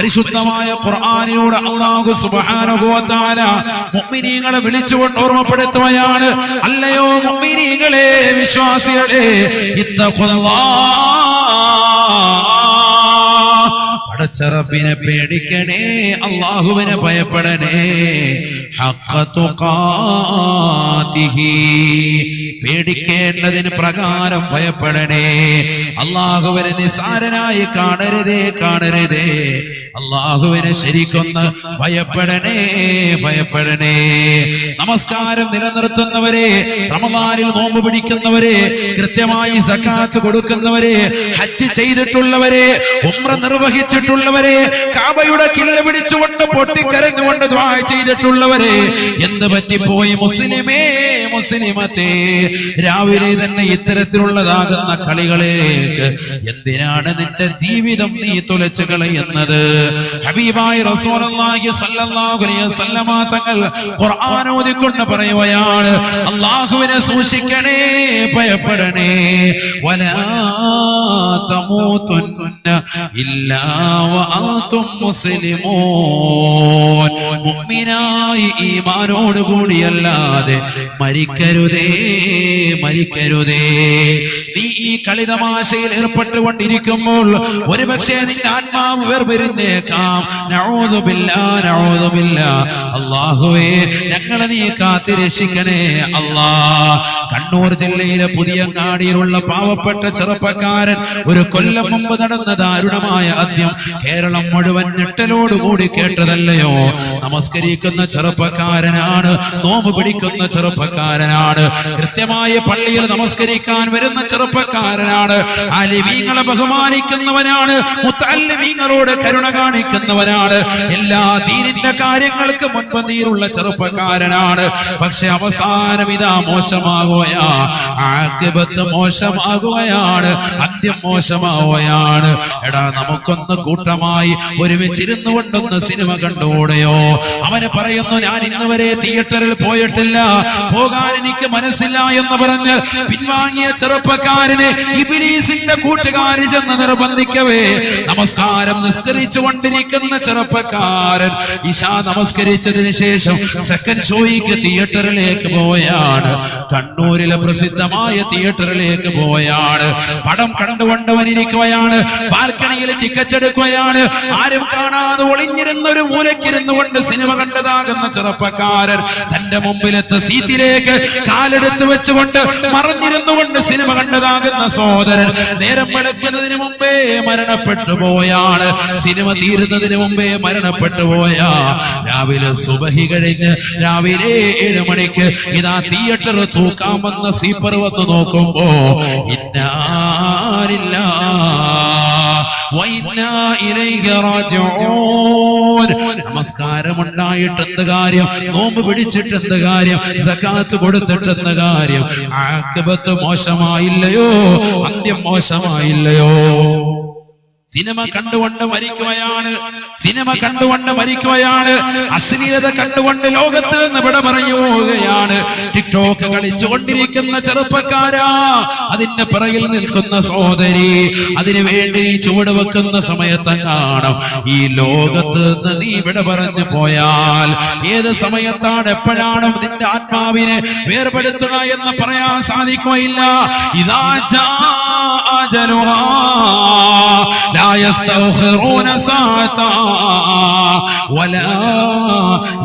പരിശുദ്ധമായ ഖുർആനിലൂടെ അല്ലാഹു സുബ്ഹാനഹു വ തആല മുഅ്മിനീങ്ങളെ വിളിച്ചുകൊണ്ട് ഓർമ്മപ്പെടുത്തുകയാണ്. അല്ലയോ മുഅ്മിനീങ്ങളെ, വിശ്വാസികളെ, പടച്ച റബ്ബിനെ പേടിക്കണേ, അല്ലാഹുവിനെ ഭയപ്പെടണേ. ഹഖ്ഖ തുഖാതിഹി, പേടിക്കേണ്ടതിന് പ്രകാരം ഭയപ്പെടണേ. അല്ലാഹുവിനെ നിസാരനായി കാണരുതേ. അല്ലാഹുവിനെ ശരിക്കൊന്ന് ഭയപ്പെടണേ. നമസ്കാരം നിലനിർത്തുന്നവരെ, റമദാനിൽ നോമ്പ് പിടിക്കുന്നവരെ, കൃത്യമായി സക്കാത്ത് കൊടുക്കുന്നവരെ, ഹജ്ജ് ചെയ്തിട്ടുള്ളവരെ, ഉംറ നിർവഹിച്ചിട്ടുള്ളവരെ, കഅബയുടെ കില്ല പിടിച്ചുകൊണ്ട് പൊട്ടിക്കരഞ്ഞുകൊണ്ട് ദുആ ചെയ്തിട്ടുള്ളവരെ, എന്ത് പറ്റിപ്പോയി മുസ്ലിമത്തെ, രാവിലെ തന്നെ ഇത്തരത്തിലുള്ളതാകുന്ന കളികളിലേക്ക് എന്തിനാണ് നിന്റെ ജീവിതം നീ തുലച്ചു കളയുന്നത്? ഹബീബായ റസൂലുള്ളാഹി സ്വല്ലല്ലാഹു അലൈഹി വസല്ലമ തങ്ങൾ ഖുർആൻ ഓതിക്കൊണ്ട് പറയുകയാണ്, അല്ലാഹുവിനെ സൂക്ഷിക്കണേ, ഭയപ്പെടണേ. വലാ തമൂതുന്ന ഇല്ലാ വഅൻതും മുസ്ലിമൂൻ, മുഅ്മിനായി ഈമാനോട് കൂടിയല്ലാതെ മരിക്കരുതേ. നീ ഈ കളിതമാശയിൽ ഏർപ്പെട്ടുകൊണ്ടിരിക്കുമ്പോൾ ഒരുപക്ഷെ നിന്റെ ആത്മാവ് വേർപിരിഞ്ഞേക്കാം. നഊദു ബില്ലാഹ്. അല്ലാഹുവേ, ഞങ്ങളെ നീ കാത്തിരക്ഷിക്കണേ അല്ലാ. കണ്ണൂർ ജില്ലയിലെ പുതിയങ്ങാടിയിലുള്ള പാവപ്പെട്ട ചെറുപ്പക്കാരൻ ഒരു കൊല്ലം മുമ്പ് നടന്ന ദാരുണമായ അന്ത്യം കേരളം മുഴുവൻ ഞെട്ടലോടുകൂടി കേട്ടതല്ലയോ? നമസ്കരിക്കുന്ന ചെറുപ്പക്കാരനാണ്, നോമ്പ് പിടിക്കുന്ന ചെറുപ്പക്കാരനാണ്, കൃത്യമായ പള്ളിയിൽ നമസ്കരിക്കാൻ വരുന്ന ചെറുപ്പക്കാരനാണ്, ആലിമീങ്ങളെ ബഹുമാനിക്കുന്നവനാണ്, മുത്തഅല്ലിമീങ്ങളോട് കരുണ കാണിക്കുന്നവനാണ്, എല്ലാ ദീനിന്റെ കാര്യങ്ങൾക്ക് മുൻപന്തിയിലുള്ള ചെറുപ്പക്കാരനാണ്. പക്ഷെ അവസാനം ഇതാ മോശമാകുകയാണ്, അന്ത്യം മോശമാവുകയാണ്. എടാ, നമുക്കൊന്ന് കൂട്ടമായി ഒരുമിച്ചിരുന്നു കൊണ്ടൊന്ന് സിനിമ കണ്ടുകൂടെയോ? അവന് പറയുന്നു, ഞാൻ ഇന്നുവരെ തിയേറ്ററിൽ പോയിട്ടില്ല, പോകാൻ എനിക്ക് മനസ്സില്ല എന്ന് പറഞ്ഞ് പിൻവാങ്ങിയ ചെറുപ്പക്കാരനെ ഇബ്ലീസിന്റെ കൂട്ടുകാരി ചെന്ന് നിർബന്ധിക്കവേ നമസ്കാരം നിസ്കരിച്ചു കൊണ്ടിരിക്കുന്ന ചെറുപ്പക്കാരൻ ഇശാ നമസ്കരിച്ചതിന് ശേഷം സെക്കൻഡ് ഷോയ്ക്ക് തിയേറ്ററിലേക്ക് പോയാണ്. കണ്ണൂരിലെ പ്രസിദ്ധമായ തിയേറ്ററിലേക്ക് പോയാണ്. പടം കണ്ടുകൊണ്ടവനിരിക്കുകയാണ്. ബാൽക്കണിയിൽ ടിക്കറ്റ് എടുക്കുകയാണ്. ആരും കാണാതെ ഒളിഞ്ഞിരുന്ന ഒരു മൂലക്കിരുന്നു കൊണ്ട് സിനിമ കണ്ടതാകുന്ന ചെറുപ്പക്കാരൻ തന്റെ മുമ്പിലത്തെ സീറ്റിലേക്ക് കാലെടുത്ത് വെച്ചുകൊണ്ട് മറഞ്ഞിരുന്നുകൊണ്ട് സിനിമ കണ്ടതാകുന്ന സഹോദരൻ നേരം വെളുക്കുന്നതിന് മുമ്പേ മരണപ്പെട്ടു പോയാണ്. സിനിമ തീരുന്നതിന് മുമ്പേ മരണപ്പെട്ടു പോയാ. രാവിലെ സുബഹി കഴിഞ്ഞ് രാവിലെ 7 മണിക്ക് ഇതാ തിയേറ്റർ തൂക്കാമെന്ന സീപ്പർ വന്ന് നോക്കുമ്പോ ഇന്നാ ലില്ലാഹി വ ഇന്നാ ഇലൈഹി റാജിഊൻ. നമസ്കാരം ഉണ്ടായിട്ടെന്ത് കാര്യം? നോമ്പ് പിടിച്ചിട്ടെന്ത് കാര്യം? സകാത്ത് കൊടുത്തിട്ടെന്ത് കാര്യം? ആഖിബത്ത് മോശമായില്ലയോ? അന്ത്യം മോശമായില്ലയോ? സിനിമ കണ്ടുകൊണ്ട് മരിക്കുകയാണ്. അശ്ലീലത കണ്ടുകൊണ്ട് ലോകത്ത് നിന്ന് വിട പറഞ്ഞു പോവുകയാണ്. ടിക്ടോക്ക് കളിച്ചുകൊണ്ടിരിക്കുന്ന ചെറുപ്പക്കാരാ, അതിന്റെ പിറകിൽ നിൽക്കുന്ന സഹോദരി, അതിനു വേണ്ടി ചുവട് വെക്കുന്ന സമയത്തെങ്ങാണ് ഈ ലോകത്ത് നിന്ന് നീ വിട പറഞ്ഞു പോയാൽ ഏത് സമയത്താണ് എപ്പോഴാണ് നിന്റെ ആത്മാവിനെ വേർപെടുത്തുക എന്ന് പറയാൻ സാധിക്കുകയില്ല. ഇദാ ജാ അജലുഹാ ലാ യസ്തഗ്ഫിറൂന സഅതാ വലാ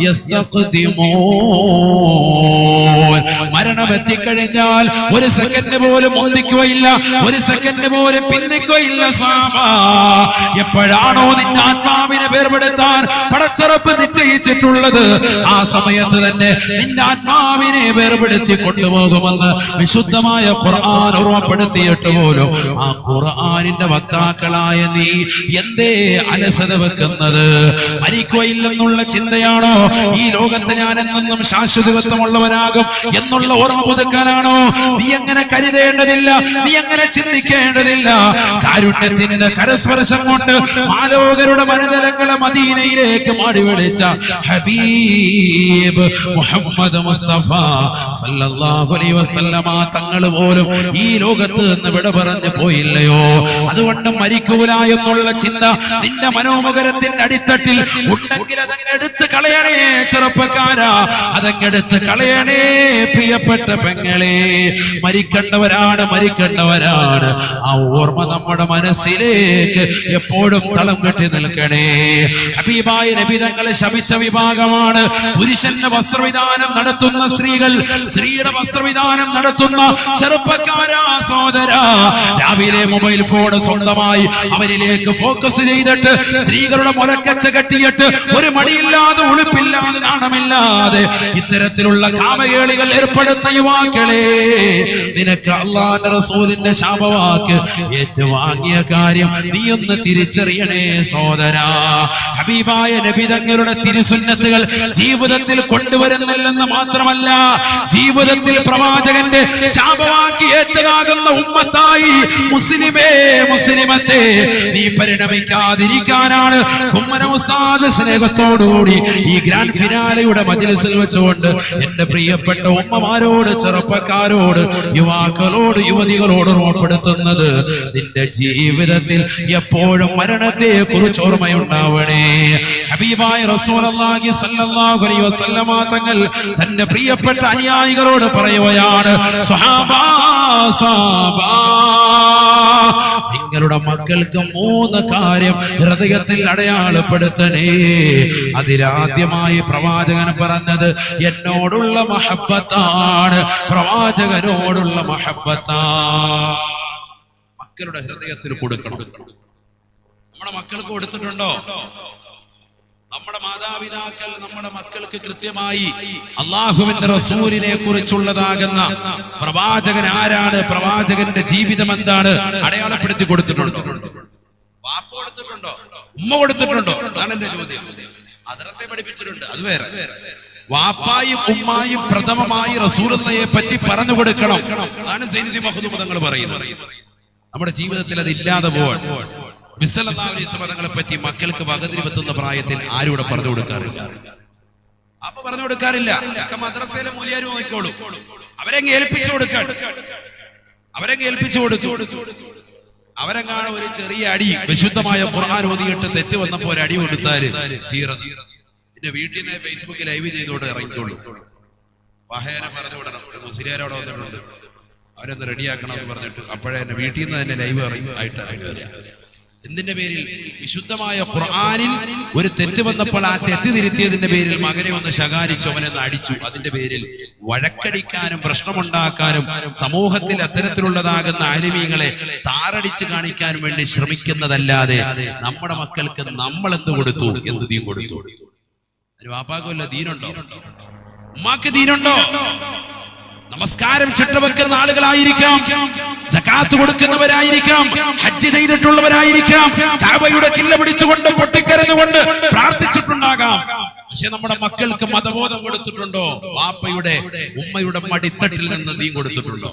യസ്തഖ്ദിമൂൻ. മരണം എത്തിക്കഴിഞ്ഞാൽ ഒരു സെക്കൻഡ് പോലും ഒന്നിക്കുകയില്ല, ഒരു സെക്കൻഡ് പോലും പിന്തിക്കുകയില്ല. എപ്പോഴാണോ നിന്റെ ആത്മാവിനെ വേർപെടുത്താൻ പടച്ചറപ്പ് നിശ്ചയിച്ചിട്ടുള്ളത് ആ സമയത്ത് തന്നെ നിന്റെ ആത്മാവിനെ വേർപെടുത്തി കൊണ്ടുപോകുമെന്ന് വിശുദ്ധമായ ഖുർആൻ ഓർമ്മപ്പെടുത്തിയിട്ട് പോലും ആ ഖുർആനിന്റെ വക്താക്കളായ നീ എന്തേ അലസത വെക്കുന്നത്? മരിക്കുകയില്ലെന്നുള്ള ചിന്തയാണോ? ഈ ലോകത്ത് ഞാൻ എന്നെന്നും ശാശ്വതത്വമുള്ളവനാകും എന്നുള്ള ഓർമ്മ പുതുക്കാനാണോ? നീ അങ്ങനെ കരുതേണ്ടതില്ല, നീ അങ്ങനെ ചിന്തിക്കേണ്ടതില്ല. കാരുണ്യത്തിന്റെ കരസ്പർശം കൊണ്ട് മാലോകരുടെ മനതലങ്ങളെ മദീനയിലേക്ക് മാടി വിളിച്ച ഹബീബ് മുഹമ്മദ് മുസ്തഫ സല്ലല്ലാഹു അലൈഹി വസല്ലമ തങ്ങൾ പോലും ഈ ലോകത്ത് നിന്ന് വിട പറഞ്ഞു പോയില്ലയോ? അതുകൊണ്ട് മരിക്കൂല കിട്ടൂല എന്നുള്ള ചിന്ത നിന്റെ മനോമുഖരത്തിന്റെ അടിത്തട്ടിൽ ഉണ്ടെങ്കിൽ അതങ്ങ് എടുത്ത് കളയണേ ചെറുപ്പക്കാരാ, അതങ്ങെടുത്ത് കളയണേ പ്രിയപ്പെട്ട പെങ്ങളെ. മരിക്കേണ്ടവരാണ്. ആ ഓർമ്മ നമ്മുടെ മനസ്സിലേക്ക് എപ്പോഴും തളം കെട്ടി നിൽക്കണേ. ഹബീബായ നബി തങ്ങളെ ശപിച്ച വിഭാഗമാണ് പുരുഷന്റെ വസ്ത്രവിധാനം നടത്തുന്ന സ്ത്രീകൾ, സ്ത്രീയുടെ വസ്ത്രവിധാനം നടത്തുന്ന ചെറുപ്പക്കാരാ സഹോദരാ. രാവിലെ മൊബൈൽ ഫോൺ സ്വന്തമായി അവരിലേക്ക് ഫോക്കസ് ചെയ്തിട്ട് സ്ത്രീകളുടെ മുലക്കച്ച കെട്ടിയിട്ട് ഒരു മടിയില്ലാതെ ഉളുപ്പില്ലാതെ നാണമില്ലാതെ ഇത്തരത്തിലുള്ള കാമകേളികൾ ഏർപ്പെടുന്ന യുവാക്കളെ, നിനക്ക് അല്ലാഹുവിന്റെ റസൂലിന്റെ ശാപവാക്ക് ഏറ്റുവാങ്ങിയ കാര്യം നീ ഒന്ന് തിരിച്ചറിയണേ സഹോദരാ. ഹബീബായ നബി തങ്ങളുടെ തിരുസുന്നത്തുകൾ ജീവിതത്തിൽ കൊണ്ടുവരുന്നില്ലെന്ന് മാത്രമല്ല, ജീവിതത്തിൽ പ്രവാചകന്റെ ശാപവാക്കി ഏറ്റതാകുന്ന ഉമ്മത്തായി മുസ്ലിമേ മുസ്ലിമത്തെ നീ പരിണമിക്കാതിരിക്കാനാണ് കുമ്മന ഉസ്താദ് സ്നേഹത്തോടുകൂടി ഈ ഗ്രാൻഡ് ഫിനാലയുടെ മജ്‌ലിസിൽ വെച്ചുകൊണ്ട് എന്റെ പ്രിയപ്പെട്ട ഉമ്മമാരോട്, ചെറുപ്പക്കാരോട്, യുവാക്കളോട്, യുവതികളോട് ഓർമ്മപ്പെടുത്തുന്നത്. നിന്റെ ജീവിതത്തിൽ എപ്പോഴും മരണത്തെ കുറിച്ച് ഓർമ്മയുണ്ടാവണേ. ഹബീബായ റസൂലുള്ളാഹി സ്വല്ലല്ലാഹു അലൈഹി വസല്ലമ തങ്ങൾ തന്റെ പ്രിയപ്പെട്ട അനുയായികളോട് പറയുകയാണ്, സ്വഹാബാ സ്വഹാബാ, നിങ്ങളുടെ മക്കൾക്ക് 3 കാര്യം ഹൃദയത്തിൽ അടയാളപ്പെടുത്തണേ. അതിലാദ്യമായി പ്രവാചകൻ പറഞ്ഞത് എന്നോടുള്ള മഹബ്ബത്താണ്, പ്രവാചകനോടുള്ള മഹബ്ബത്താണ്. മക്കളുടെ ഹൃദയത്തിൽ കൊടുക്കണം. നമ്മുടെ മക്കൾക്ക് കൊടുത്തിട്ടുണ്ടോ? നമ്മുടെ മാതാപിതാക്കൾ നമ്മുടെ മക്കൾക്ക് കൃത്യമായി അള്ളാഹുവിന്റെ റസൂലിനെ കുറിച്ചുള്ളതാകുന്ന പ്രവാചകൻ ആരാണ്, പ്രവാചകന്റെ ജീവിതം എന്താണ് അടയാളപ്പെടുത്തി കൊടുത്തിട്ടുണ്ടോ? വാപ്പ കൊടുത്തിട്ടുണ്ടോ? ഉമ്മ കൊടുത്തിട്ടുണ്ടോ? അതാണ് എന്റെ ചോദ്യം. മദ്രസയെ പഠിപ്പിച്ചിട്ടുണ്ട്, അത് വേറെ. വാപ്പായും ഉമ്മായും പ്രഥമമായി റസൂലുള്ളാഹിയെ പറ്റി പറഞ്ഞു കൊടുക്കണം. അതാണ് സയ്യിദി മഖ്ദൂം തങ്ങൾ പറയുന്നത്. നമ്മുടെ ജീവിതത്തിൽ അത് ഇല്ലാതെ പോവാൻ തങ്ങളെ പറ്റി മക്കൾക്ക് വകതിരിവെത്തുന്ന പ്രായത്തിൽ ആരൂടെ പറഞ്ഞു കൊടുക്കാറില്ല. അപ്പൊ പറഞ്ഞു കൊടുക്കാറില്ല. മദ്രസയിലെ മൂല്യാരും നോക്കിക്കോളൂ. അവരെങ്ങ് ഏൽപ്പിച്ചു കൊടുക്കാൻ, അവരെങ്ങ് ഏൽപ്പിച്ചു കൊടുത്തു. അവരെങ്ങാണ് ഒരു ചെറിയ അടി, വിശുദ്ധമായ ഖുർആൻ ഓതിയിട്ട് തെറ്റ് വന്നപ്പോ ഒരു അടി കൊടുത്താല് തീർന്നു. പിന്നെ വീട്ടിൽ നിന്ന് ഫേസ്ബുക്കിൽ ലൈവ് ചെയ്തോണ്ട് ഇറങ്ങിക്കോളൂ. വഹേനെ പറഞ്ഞു വിടണം. മുസ്ലിയാരോടെ വന്നിട്ടുണ്ട്, അവരെന്ന് റെഡിയാക്കണം എന്ന് പറഞ്ഞിട്ട് അപ്പോഴേ എന്നെ വീട്ടിൽ നിന്ന് തന്നെ ലൈവ് ആയിട്ട് ഇറങ്ങി വരിക. എന്തിന്റെ പേരിൽ? വിശുദ്ധമായ ഖുർആനിൽ ഒരു തെറ്റ് വന്നപ്പോൾ ആ തെറ്റ് തിരുത്തിയതിന്റെ പേരിൽ മകനെ ഒന്ന് ശകാരിച്ചു, അവനെന്ന് അടിച്ചു. അതിന്റെ പേരിൽ വഴക്കടിക്കാനും പ്രശ്നമുണ്ടാക്കാനും സമൂഹത്തിൽ അത്തരത്തിലുള്ളതാകുന്ന ആലിമീങ്ങളെ താറടിച്ച് കാണിക്കാനും വേണ്ടി ശ്രമിക്കുന്നതല്ലാതെ നമ്മുടെ മക്കൾക്ക് നമ്മൾ എന്ത് കൊടുത്തു? എന്ത് ദീൻ കൊടുത്തു? ഒരു വാപ്പാക്കുമല്ല ദീനുണ്ടോ? ഉമ്മാക്ക് ദീനുണ്ടോ? നമസ്കാരം ചിട്ടവെക്കുന്ന ആളുകളായിരിക്കാം, സകാത്ത് കൊടുക്കുന്നവരായിരിക്കാം, ഹജ്ജ് ചെയ്തിട്ടുള്ളവരായിരിക്കാം, കഅബയുടെ കില്ല പിടിച്ചുകൊണ്ട് പൊട്ടിക്കരഞ്ഞുകൊണ്ട് പ്രാർത്ഥിച്ചിട്ടുണ്ടാകാം. പക്ഷെ നമ്മുടെ മക്കൾക്ക് മതബോധം കൊടുത്തിട്ടുണ്ടോ? വാപ്പയുടെ ഉമ്മയുടെ മടിത്തട്ടിൽ നിന്ന് ദീൻ കൊടുത്തിട്ടുണ്ടോ?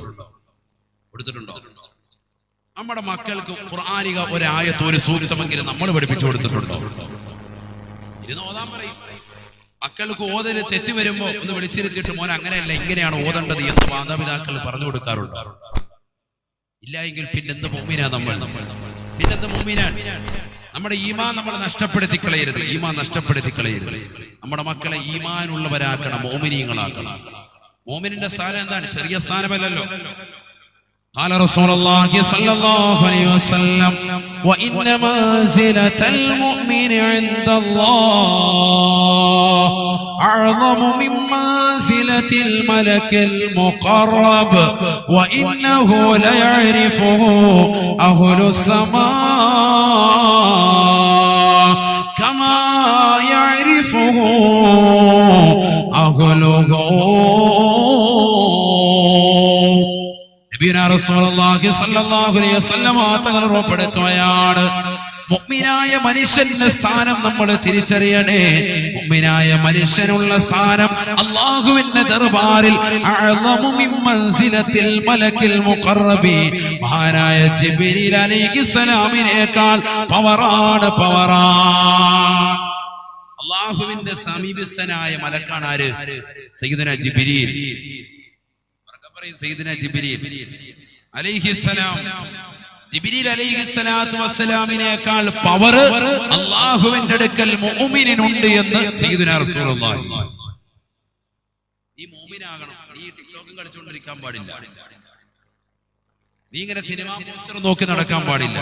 നമ്മുടെ മക്കൾക്ക് ഖുർആനിക ഒരായത്ത്, ഒരു സൂക്തമെങ്കിലും നമ്മൾ പഠിപ്പിച്ചു കൊടുത്തിട്ടുണ്ടോ? ഇരുന്ന് ഓതാൻ പറയും. മക്കൾക്ക് ഓതല് തെറ്റ് വരുമ്പോ ഒന്ന് വിളിച്ചിരുത്തിയിട്ട് മോനെ അങ്ങനെയല്ല ഇങ്ങനെയാണ് ഓതേണ്ടത് എന്ന് മാതാപിതാക്കൾ പറഞ്ഞു കൊടുക്കാറുണ്ട്. ഇല്ല എങ്കിൽ പിന്നെന്ത് മുഅ്മിനാ നമ്മൾ? പിന്നെന്ത് മുഅ്മിനാൻ? നമ്മുടെ ഈമാൻ നമ്മൾ നഷ്ടപ്പെടുത്തി കളയരുത്. ഈമാൻ നഷ്ടപ്പെടുത്തി കളയരുത്. നമ്മുടെ മക്കളെ ഈമാനുള്ളവരാക്കണം, മോമിനീങ്ങളാക്കണം. മോമിനിന്റെ സ്ഥാനം എന്താണ്? ചെറിയ സ്ഥാനമല്ലല്ലോ. قال رسول الله صلى الله عليه وسلم وإن منزلة المؤمن عند الله أعظم من منزلة الملك المقرب وإنه ليعرفه أهل السماء كما يعرفه أهله. റസൂലുള്ളാഹി സ്വല്ലല്ലാഹു അലൈഹി വസല്ലം തങ്ങൾ ഉറപ്പെടുത്തുകയാണ്, മുഅ്മിനായ മനുഷ്യന്റെ സ്ഥാനം നമ്മൾ തിരിച്ചറിയണേ. മുഅ്മിനായ മനുഷ്യനുള്ള സ്ഥാനം അല്ലാഹുവിന്റെ ദർബാറിൽ അഅ്ളമു മിൻ മൻസിലത്തിൽ മലക്കിൽ മുഖറബി, മഹാനായ ജിബ്രീൽ അലൈഹിസ്സലാമിനേക്കാൾ പവറാണ്. അല്ലാഹുവിന്റെ സമീപസ്ഥനായ മലക്കാണ് ആര്? സയ്യിദുനാ ജിബ്രീൽ. സയ്യിദുനാ ജിബ്രീൽ അലൈഹിസ്സലാം. ജിബ്രീൽ അലൈഹിസ്സലാത്തു വസ്സലാമിനേക്കാൾ പവർ അല്ലാഹുവിന്റെ അടുക്കൽ മുഅ്മിനിനുണ്ട് എന്ന് സയ്യിദുനാ റസൂലുള്ളാഹി. നീ മുഅ്മിനാകണം, നീ ടിക്ടോക്കും കളിച്ചുകൊണ്ടിരിക്കാൻ പാടില്ല, നീ ഇങ്ങനെ സിനിമ പോസ്റ്റർ നോക്കി നടക്കാൻ പാടില്ല,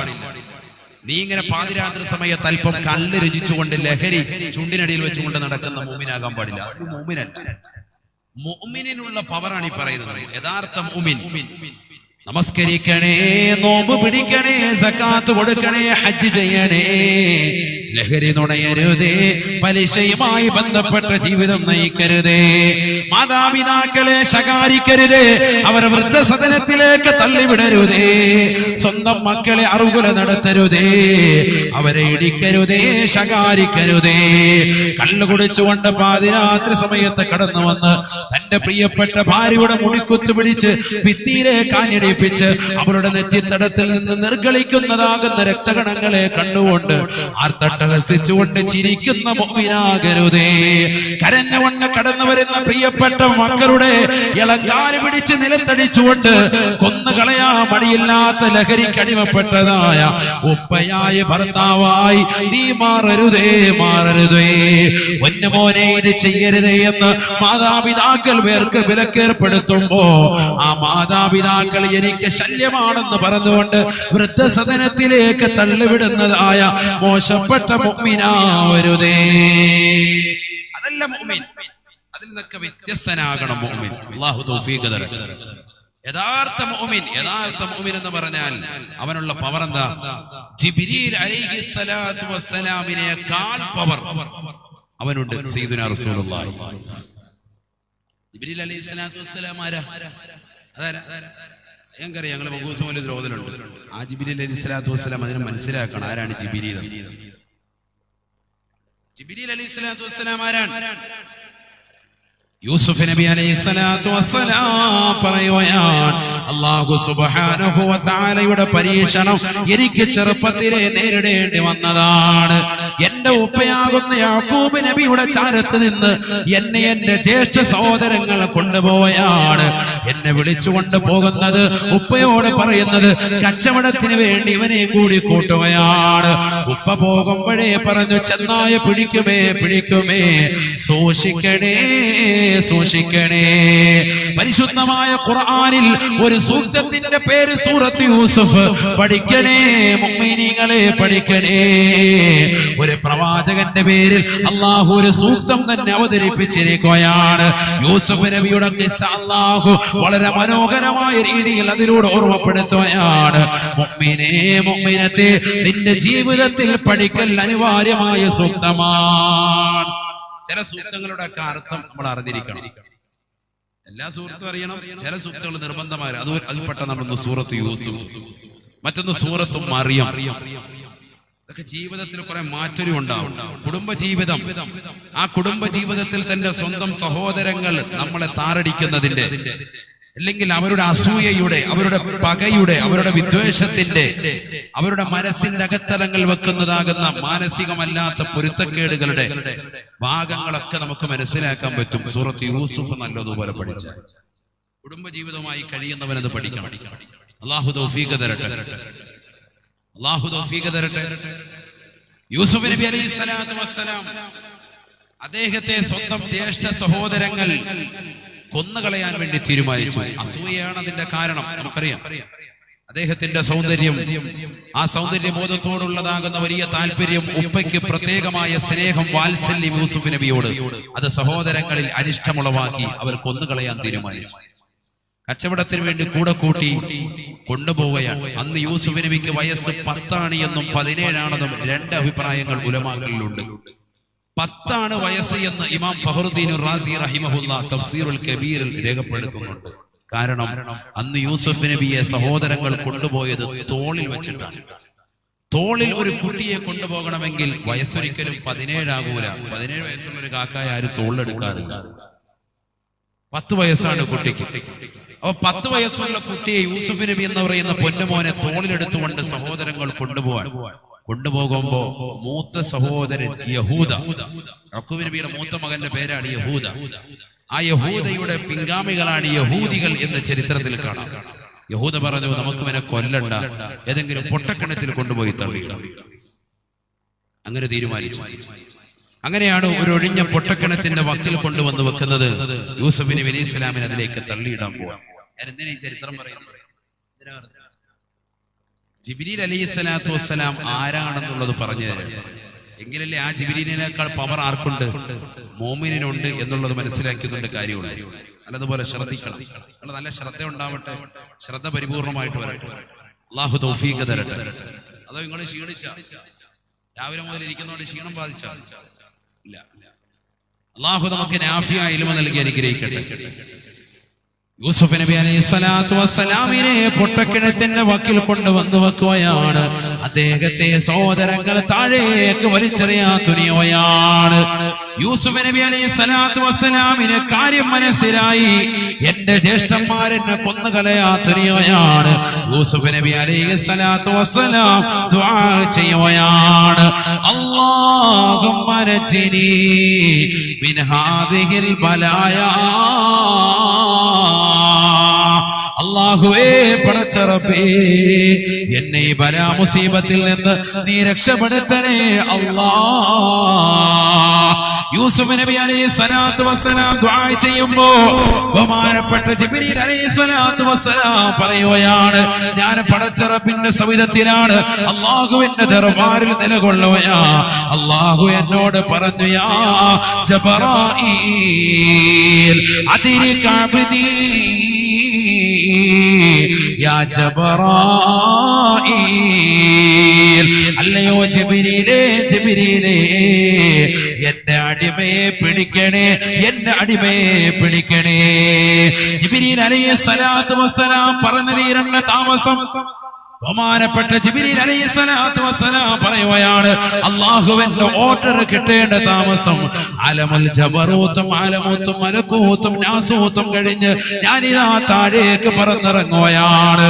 നീ ഇങ്ങനെ പാതിരാത്രി സമയത്ത് അല്പം കല്ല് രുചിച്ചുകൊണ്ട് ലഹരി ചുണ്ടിനടിയിൽ വെച്ചുകൊണ്ട് നടക്കുന്ന മുഅ്മിനാകാൻ പാടില്ല. അത് മുഅ്മിനല്ല. മുഅ്മിനിനുള്ള പവറാണ് ഈ പറയുന്നത്. യഥാർത്ഥ മുഅ്മിൻ നമസ്കരിക്കണേ, നോമ്പ് പിടിക്കണേ, സകാത്ത് കൊടുക്കണേ, ഹജ്ജ് ചെയ്യണേ, ലഹരി നുണയരുതേ, പലിശയുമായി ബന്ധപ്പെട്ട ജീവിതം നയിക്കരുതേ, മാതാപിതാക്കളെ ശകാരിക്കരുതേ, അവർ വൃദ്ധസദനത്തിലേക്ക് തള്ളിവിടരുതേ, സ്വന്തം മക്കളെ അറുകുല നടത്തരുതേ, അവരെ ഇടിക്കരുതേ, ശകാരിക്കരുതേ. കള്ളു കുടിച്ചുകൊണ്ട് പാതിരാത്രി സമയത്ത് കടന്നു വന്ന് തന്റെ പ്രിയപ്പെട്ട ഭാര്യയുടെ മുടിക്കുത്ത് പിടിച്ച് ഭിത്തിയിലേക്ക് ആഞ്ഞടിപ്പിച്ച് അവരുടെ നെറ്റിത്തടത്തിൽ നിന്ന് നിർഗളിക്കുന്നതാകുന്ന രക്തകണങ്ങളെ കണ്ടുകൊണ്ട് ആർത്തട്ടഹസിച്ചുകൊണ്ട് ചിരിക്കുന്ന മുഅ്മിനാകരുതേ. കരഞ്ഞുകൊണ്ട് കടന്നു വരുന്ന പ്രിയപ്പെട്ട മക്കളുടെ ഇളങ്കാല് പിടിച്ച് നിലത്തടിച്ചുകൊണ്ട് കൊന്നുകളയാ മടിയില്ലാത്ത ലഹരിക്ക് അടിമപ്പെട്ടതായ ഉപ്പയായ ഭർത്താവായി നീ മാറരുതേ, മാറരുതേ. പൊന്നുമോനെ ഇത് ചെയ്യരുതേ എന്ന് മാതാപിതാക്കൾ പേർക്ക് വിലക്കേർപ്പെടുത്തുമ്പോ ആ മാതാപിതാക്കൾ എനിക്ക് ശല്യമാണെന്ന് പറഞ്ഞുകൊണ്ട് വൃദ്ധസദനത്തിലേക്ക് തള്ളിവിടുന്നതായ മോശപ്പെട്ട മുഅ്മിനാവരുതേ. അതല്ല മുഅ്മിൻ. അതിൽ നിന്നൊക്കെ വ്യത്യസ്തനാകണം മുഅ്മിൻ. അല്ലാഹു തൗഫീഖ് തരട്ടെ. യഥാർത്ഥ മുഅ്മിൻ, യഥാർത്ഥ മുഅ്മിൻ എന്ന് പറഞ്ഞാൽ അവനുള്ള പവർ എന്താ? ജിബ്രീൽ അലൈഹിസ്സലാത്തു വസ്സലാമിനേക്കാൾ പവർ അവനുണ്ട് സയ്യിദുനാ റസൂലുള്ളാഹി. ജിബ്രീൽ അലൈഹിസ്സലാത്തു വസ്സലാം ആരാ? ഞങ്ങൾക്കറിയാം, ഞങ്ങൾ മഖൂസ് മൗലിദ് ഓതലുണ്ട്. ആ ജിബ്രീൽ അലൈഹിസ്സലാത്തു വസ്സലാം അതിനെ മനസ്സിലാക്കണം. ആരാണ് ജിബ്രീൽ? ജിബ്രീൽ അലൈഹിസ്സലാത്തു വസ്സലാം ആരാണ്? യൂസുഫ് നബി അലൈഹിസ്സലാത്തു വസ്സലാം പറയുകയാണ്, അല്ലാഹു സുബ്ഹാനഹു വ തആലയുടെ പരീക്ഷണം എനിക്ക് ചെറുപ്പത്തിലേ നേരിടേണ്ടി വന്നതാണ്. എന്റെ ഉപ്പയാകുന്ന യാക്കൂബ് നബിയുടെ ചാരത്ത് നിന്ന് എന്നെ എന്റെ ജ്യേഷ്ഠ സഹോദരങ്ങൾ കൊണ്ടുപോയാണ്. എന്നെ വിളിച്ചുകൊണ്ട് പോകുന്നത്, ഉപ്പയോട് പറയുന്നത് കച്ചവടത്തിന് വേണ്ടി ഇവനെ കൂടി കൂട്ടുകയാണ്. ഉപ്പ പോകുമ്പോഴേ പറഞ്ഞു, ചെന്നായ പിടിക്കുമേ, പിടിക്കുമേ, സൂക്ഷിക്കണേ, സൂക്ഷിക്കണേ. പരിശുദ്ധമായ ഖുർആനിൽ ഒരു സൂക്തത്തിന്റെ പേര് സൂറത്ത് യൂസുഫ്. പഠിക്കണേ മുഅ്മിനീങ്ങളെ, പഠിക്കണേ. ഒരു പ്രവാചകന്റെ പേരിൽ അല്ലാഹു ഒരു സൂക്തം തന്നെ അവതരിപ്പിച്ചിരിക്കുകയാണ്. യൂസുഫ് നബിയുടെ ഖിസ്സ അല്ലാഹു വളരെ മനോഹരമായ രീതിയിൽ അതിലൂടെ ഓർമ്മപ്പെടുത്തുകയാണ്. മുഅ്മിനേ, മുഅ്മിനത്തെ, നിന്റെ ജീവിതത്തിൽ പഠിക്കൽ അനിവാര്യമായ സൂക്തമാണ്. ചില സൂക്തങ്ങളുടെ ഒക്കെ അർത്ഥം നമ്മൾ അറിഞ്ഞിരിക്കണം. എല്ലാ സൂറത്തും അറിയണം. ചില സൂക്തങ്ങൾ നിർബന്ധമായി. അതിൽപ്പെട്ട നമ്മളൊന്ന് സൂറത്ത് യൂസുഫ്, മറ്റൊന്ന് സൂറത്ത് മറിയം. ഇതൊക്കെ ജീവിതത്തിൽ കുറെ മാറ്റം ഉണ്ടാവും. കുടുംബജീവിതം, ആ കുടുംബജീവിതത്തിൽ തന്റെ സ്വന്തം സഹോദരങ്ങൾ നമ്മളെ താറടിക്കുന്നതിന്റെ, അല്ലെങ്കിൽ അവരുടെ അസൂയയുടെ, അവരുടെ പകയുടെ, അവരുടെ വിദ്വേഷത്തിന്റെ, അവരുടെ മനസ്സിന്റെ അകത്തലങ്ങൾ വെക്കുന്നതാകുന്ന മാനസികമല്ലാത്ത പൊരുത്തക്കേടുകളുടെ ഭാഗങ്ങളൊക്കെ നമുക്ക് മനസ്സിലാക്കാൻ പറ്റും സൂറത്ത് യൂസുഫ് നല്ലതുപോലെ പഠിച്ചാൽ. കുടുംബജീവിതവുമായി കഴിയുന്നവനത് പഠിക്കണം. അല്ലാഹു തൗഫീഖ് തരട്ടെ, അല്ലാഹു തൗഫീഖ് തരട്ടെ. യൂസുഫ് നബി അലൈഹിസ്സലാത്തു വസ്സലാം അദ്ദേഹത്തെ സ്വന്തം ജ്യേഷ്ഠ സഹോദരങ്ങൾ കൊന്നുകളയാൻ വേണ്ടി തീരുമാനിച്ചു. അസൂയയാണ് അതിന്റെ കാരണം, നമുക്കറിയാം. അദ്ദേഹത്തിന്റെ സൗന്ദര്യം, ആ സൗന്ദര്യബോധത്തോടുള്ളതാകുന്ന വലിയ താല്പര്യം, ഉപ്പയ്ക്ക് പ്രത്യേകമായ സ്നേഹം, വാത്സല്യം യൂസുഫ് നബിയോട്, അത് സഹോദരങ്ങളിൽ അനിഷ്ടമുളവാക്കി അവർ കൊന്നുകളയാൻ തീരുമാനിച്ചു. കച്ചവടത്തിന് വേണ്ടി കൂടെ കൂട്ടി കൊണ്ടുപോവുകയാണ്. അന്ന് യൂസുഫ് നബിക്ക് വയസ്സ് 10 എന്നും 17 രണ്ട് അഭിപ്രായങ്ങൾ ഉലമാക്കളിലുണ്ട്. 10 വയസ്സ് എന്ന് ഇമാം ഫഖറുദ്ദീൻ റാസി റഹിമഹുല്ലാ തഫ്സീറുൽ കബീറിൽ രേഖപ്പെടുത്തുന്നുണ്ട്. കാരണം അന്ന് യൂസുഫ് നബിയെ സഹോദരങ്ങൾ കൊണ്ടുപോയത് തോളിൽ വെച്ചിട്ടാണ്. തോളിൽ ഒരു കുട്ടിയെ കൊണ്ടുപോകണമെങ്കിൽ വയസ്സൊരിക്കലും 17 ആകൂല. 17 വയസ്സുള്ള ഒരു കാക്കായ ആരും തോളിലെടുക്കാറില്ല. 10 വയസ്സാണ് കുട്ടിക്ക്. അപ്പൊ 10 വയസ്സുള്ള കുട്ടിയെ യൂസുഫ് നബി എന്ന് പറയുന്ന പൊന്നുമോനെ തോളിലെടുത്തുകൊണ്ട് സഹോദരങ്ങൾ കൊണ്ടുപോകുമ്പോ മൂത്ത സഹോദരൻ യഹൂദ, യാക്കൂബ് നബിയുടെ മൂത്ത മകന്റെ പേരാണ് യഹൂദ. ആ യഹൂദയുടെ പിൻഗാമികളാണ് യഹൂദികൾ എന്ന് ചരിത്രത്തിൽ കാണാം. യഹൂദ പറഞ്ഞു, നമുക്ക് ഇവനെ കൊല്ലണ്ട, ഏതെങ്കിലും പൊട്ടക്കിണറ്റിൽ കൊണ്ടുപോയി തള്ളിയിടാം. അങ്ങനെ തീരുമാനിച്ചു. അങ്ങനെയാണ് ഒരു ഒഴിഞ്ഞ പൊട്ടക്കിണറ്റിന്റെ വക്കിൽ കൊണ്ടുവന്ന് വെക്കുന്നത്. യൂസഫ് നബി അലൈഹി സ്വലാമിനെ അതിലേക്ക് തള്ളിയിടാൻ പോവാം. ഞാൻ എന്തിനാ ഈ ചരിത്രം പറയുന്നത്? ജിബ്രീൽ അലൈഹി സ്വലാത്തു വസ്സലാം ആരാണെന്നുള്ളത് പറഞ്ഞു തരാം. എങ്കിലല്ലേ ആ ജിബ്രീലിനേക്കാൾ പവർ ആർക്കുണ്ട്? മോമിനുണ്ട് എന്നുള്ളത് മനസ്സിലാക്കിയതുകൊണ്ട് കാര്യമുണ്ട്. നല്ലതുപോലെ ശ്രദ്ധിക്കണം. നല്ല ശ്രദ്ധ ഉണ്ടാവട്ടെ, ശ്രദ്ധ പരിപൂർണമായിട്ട് വരട്ടെ. അള്ളാഹു തൗഫീഖ് തരട്ടെ. അതോ നിങ്ങൾ ക്ഷീണിച്ച രാവിലെ മുതൽ ഇരിക്കുന്നതുകൊണ്ട് ക്ഷീണം ബാധിച്ച ഇല്ല. അള്ളാഹു നമുക്ക് നാഫിയായ ഇൽമ നൽകി അനുഗ്രഹിക്കട്ടെ. യൂസുഫ് നബി അലൈഹി സ്വലാത്തു വസ്സലാമിനെ പൊട്ടക്കിണറ്റിന്റെ വക്കിൽ കൊണ്ടുവന്ന് വെക്കുകയാണ്. അദ്ദേഹത്തെ സഹോദരങ്ങൾ താഴേക്ക് വലിച്ചെറിയാൻ തുനിയുകയാണ്. യൂസുഫ് നബി അലൈഹി സ്വലാത്തു വസ്സലാമിന് കാര്യം മനസ്സിലായി. എന്റെ ജ്യേഷ്ഠന്മാരെന്നെ കൊന്നുകളയാൻ തുനിയുകയാണ്. യൂസുഫ് നബി അലൈഹി സ്വലാത്തു വസ്സലാം ദുആ ചെയ്യുകയാണ്. അല്ലാഹുമ്മ നജ്ജിനി മിൻ ഹാദിഹിൽ ബലായാ. അല്ലാഹുവേ, പടച്ച റബ്ബേ, എന്നെ ഈ ബലാ മുസീബത്തിൽ നിന്ന് നീ രക്ഷപ്പെടുത്തണേ അല്ലാഹ്. യൂസുഫ് നബി അലൈഹി സ്വലാത്തു വസ്സലാം ദുആ ചെയ്യുമ്പോൾ ബഹുമാനപ്പെട്ട ജിബ്രീൽ അലൈഹി സ്വലാത്തു വസ്സലാം പറയുകയാണ്, ഞാൻ പടച്ച റബ്ബിന്റെ സവിധത്തിലാണ്, അല്ലാഹുവിന്റെ ദർബാറിൽ നിലകൊള്ളുകയാ. അല്ലാഹു എന്നോട് പറഞ്ഞു, യാ ജബറായീൽ അദ്രിക അബ്ദീ യാ ജബറായീൽ. അല്ലയോ ജിബ്രീലേ, ജിബ്രീലേ, എന്റെ അടിമയെ പിടിക്കണേ, എന്റെ അടിമയെ പിടിക്കണേ. ജിബ്രീൽ അലൈഹി സ്വലാത്തു വസ്സലാം പറഞ്ഞു തീരേണ്ട താമസം ബഹുമാനപ്പെട്ട ജിബ്രീൽ അലൈഹി സ്വലാത്തു വസ്സലാം പറയുകയാണ്, അല്ലാഹുവിന്റെ ഓർഡർ കിട്ടേണ്ട താമസം. അലമുൽ ജബറൂത്തും അലമൂത്തും മലക്കൂത്തും നാസൂത്തും കഴിഞ്ഞ് ഞാനിതാ താഴേക്ക് പറന്നിറങ്ങുകയാണ്.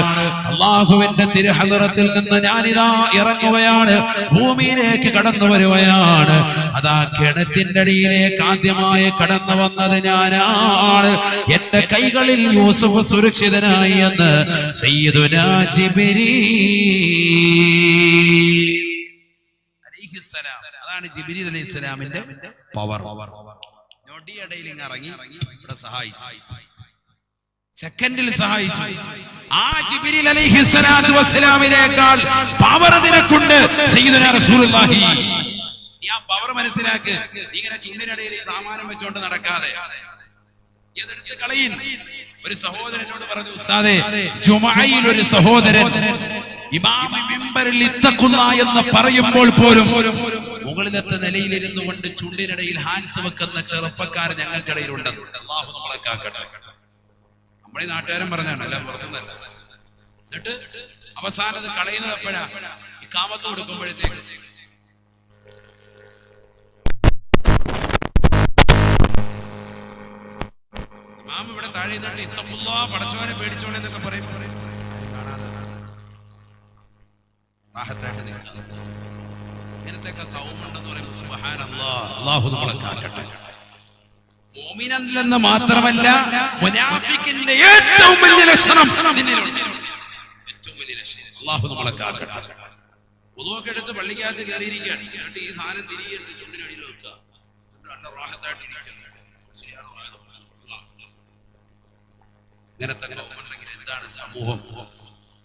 അല്ലാഹുവിന്റെ തിരുഹളറത്തിൽ നിന്ന് ഞാനിതാ ഇറങ്ങുകയാണ്, ഭൂമിയിലേക്ക് കടന്നു വരുകയാണ്. അതാ കിണറ്റിന്റെ അടിയിലേക്ക് ആദ്യമായി കടന്നു വന്നത് ഞാനാണ്. എന്റെ കൈകളിൽ യൂസുഫ് സുരക്ഷിതനായി എന്ന് സയ്യിദുനാ ജിബ്രീൽ അലൈഹിസ്സലാം. അതാണ് ജിബ്രീൽ അലൈഹിസ്സലാമിന്റെ പവർ. ഞൊടിയിടയിൽ ഇറങ്ങി ഇവിടെ സഹായിച്ചു, സെക്കൻഡിൽ സഹായിച്ചു. ആ ജിബ്രീൽ അലൈഹിസ്സലാത്തു വസ്സലാമിനേക്കാൾ പവർ നിനക്കുണ്ട് സയ്യിദുനാ റസൂലുള്ളാഹി. നീ ആ പവർ മനസ്സിലാക്ക്. ഇങ്ങനെ ചുണ്ടിനിടയിൽ സാമാനം വെച്ചുകൊണ്ട് നടക്കാതെ എതെടുത്ത് കളയിൻ. ഒരു സഹോദരനോട് പറഞ്ഞു, ഉസ്താദേ, ജുമഅയിൽ ഒരു സഹോദരൻ ഇമാം മിമ്പറിൽ ഇത്തഖുല്ലാ എന്ന് പറയുമ്പോൾ പോലും മുകളിലത്തെ നിലയിലിരുന്നു കൊണ്ട് ചുണ്ടിനിടയിൽ ഹാൻസ് വെക്കുന്ന ചെറുപ്പക്കാർ ഞങ്ങൾക്കിടയിലുണ്ട്. അല്ലാഹു നമ്മളെ കാക്കട്ടെ. നമ്മുടെ നാട്ടുകാരൻ പറഞ്ഞാണ്, എല്ലാം പുറത്തുനിന്നല്ല. എന്നിട്ട് അവസാനത് കളയുന്നത് എപ്പോഴാ? ഇഖാമത്ത് കൊടുക്കുമ്പോഴത്തേക്ക് ഇമാം ഇവിടെ താഴെ നിന്നിട്ട് ഇത്തഖുല്ലാ, പടച്ചവനെ പേടിച്ചോളെ എന്നൊക്കെ പറയുമ്പോൾ കാണാതെ റാഹത്തായിട്ട് നിൽക്കുക. ഇങ്ങനത്തെയൊക്കെ കൗമുണ്ടെന്ന് പറയുമ്പോൾ സുബ്ഹാനല്ലാഹ്, അല്ലാഹു നമ്മളെ കാക്കട്ടെ. മുഅ്മിനെന്ന് മാത്രമല്ല, മുനാഫിക്കിന്റെ ഏറ്റവും വലിയ ലക്ഷണം നിന്നിലുണ്ട്. ഏറ്റവും വലിയ ലക്ഷണം. അല്ലാഹു നമ്മളെ കാക്കട്ടെ. വുദൂഒക്കെ എടുത്ത് പള്ളിക്കകത്ത് കയറിയിരിക്കുകയാണ്. എന്നിട്ട് ഈ സാധനം തിരികെ ചുണ്ടിനടിയിൽ വെക്കുക. നല്ല റാഹത്തായിട്ട് ഇരിക്കുക. ഇങ്ങനത്തെ കൗമുണ്ടെങ്കിൽ എന്താണ് സമൂഹം?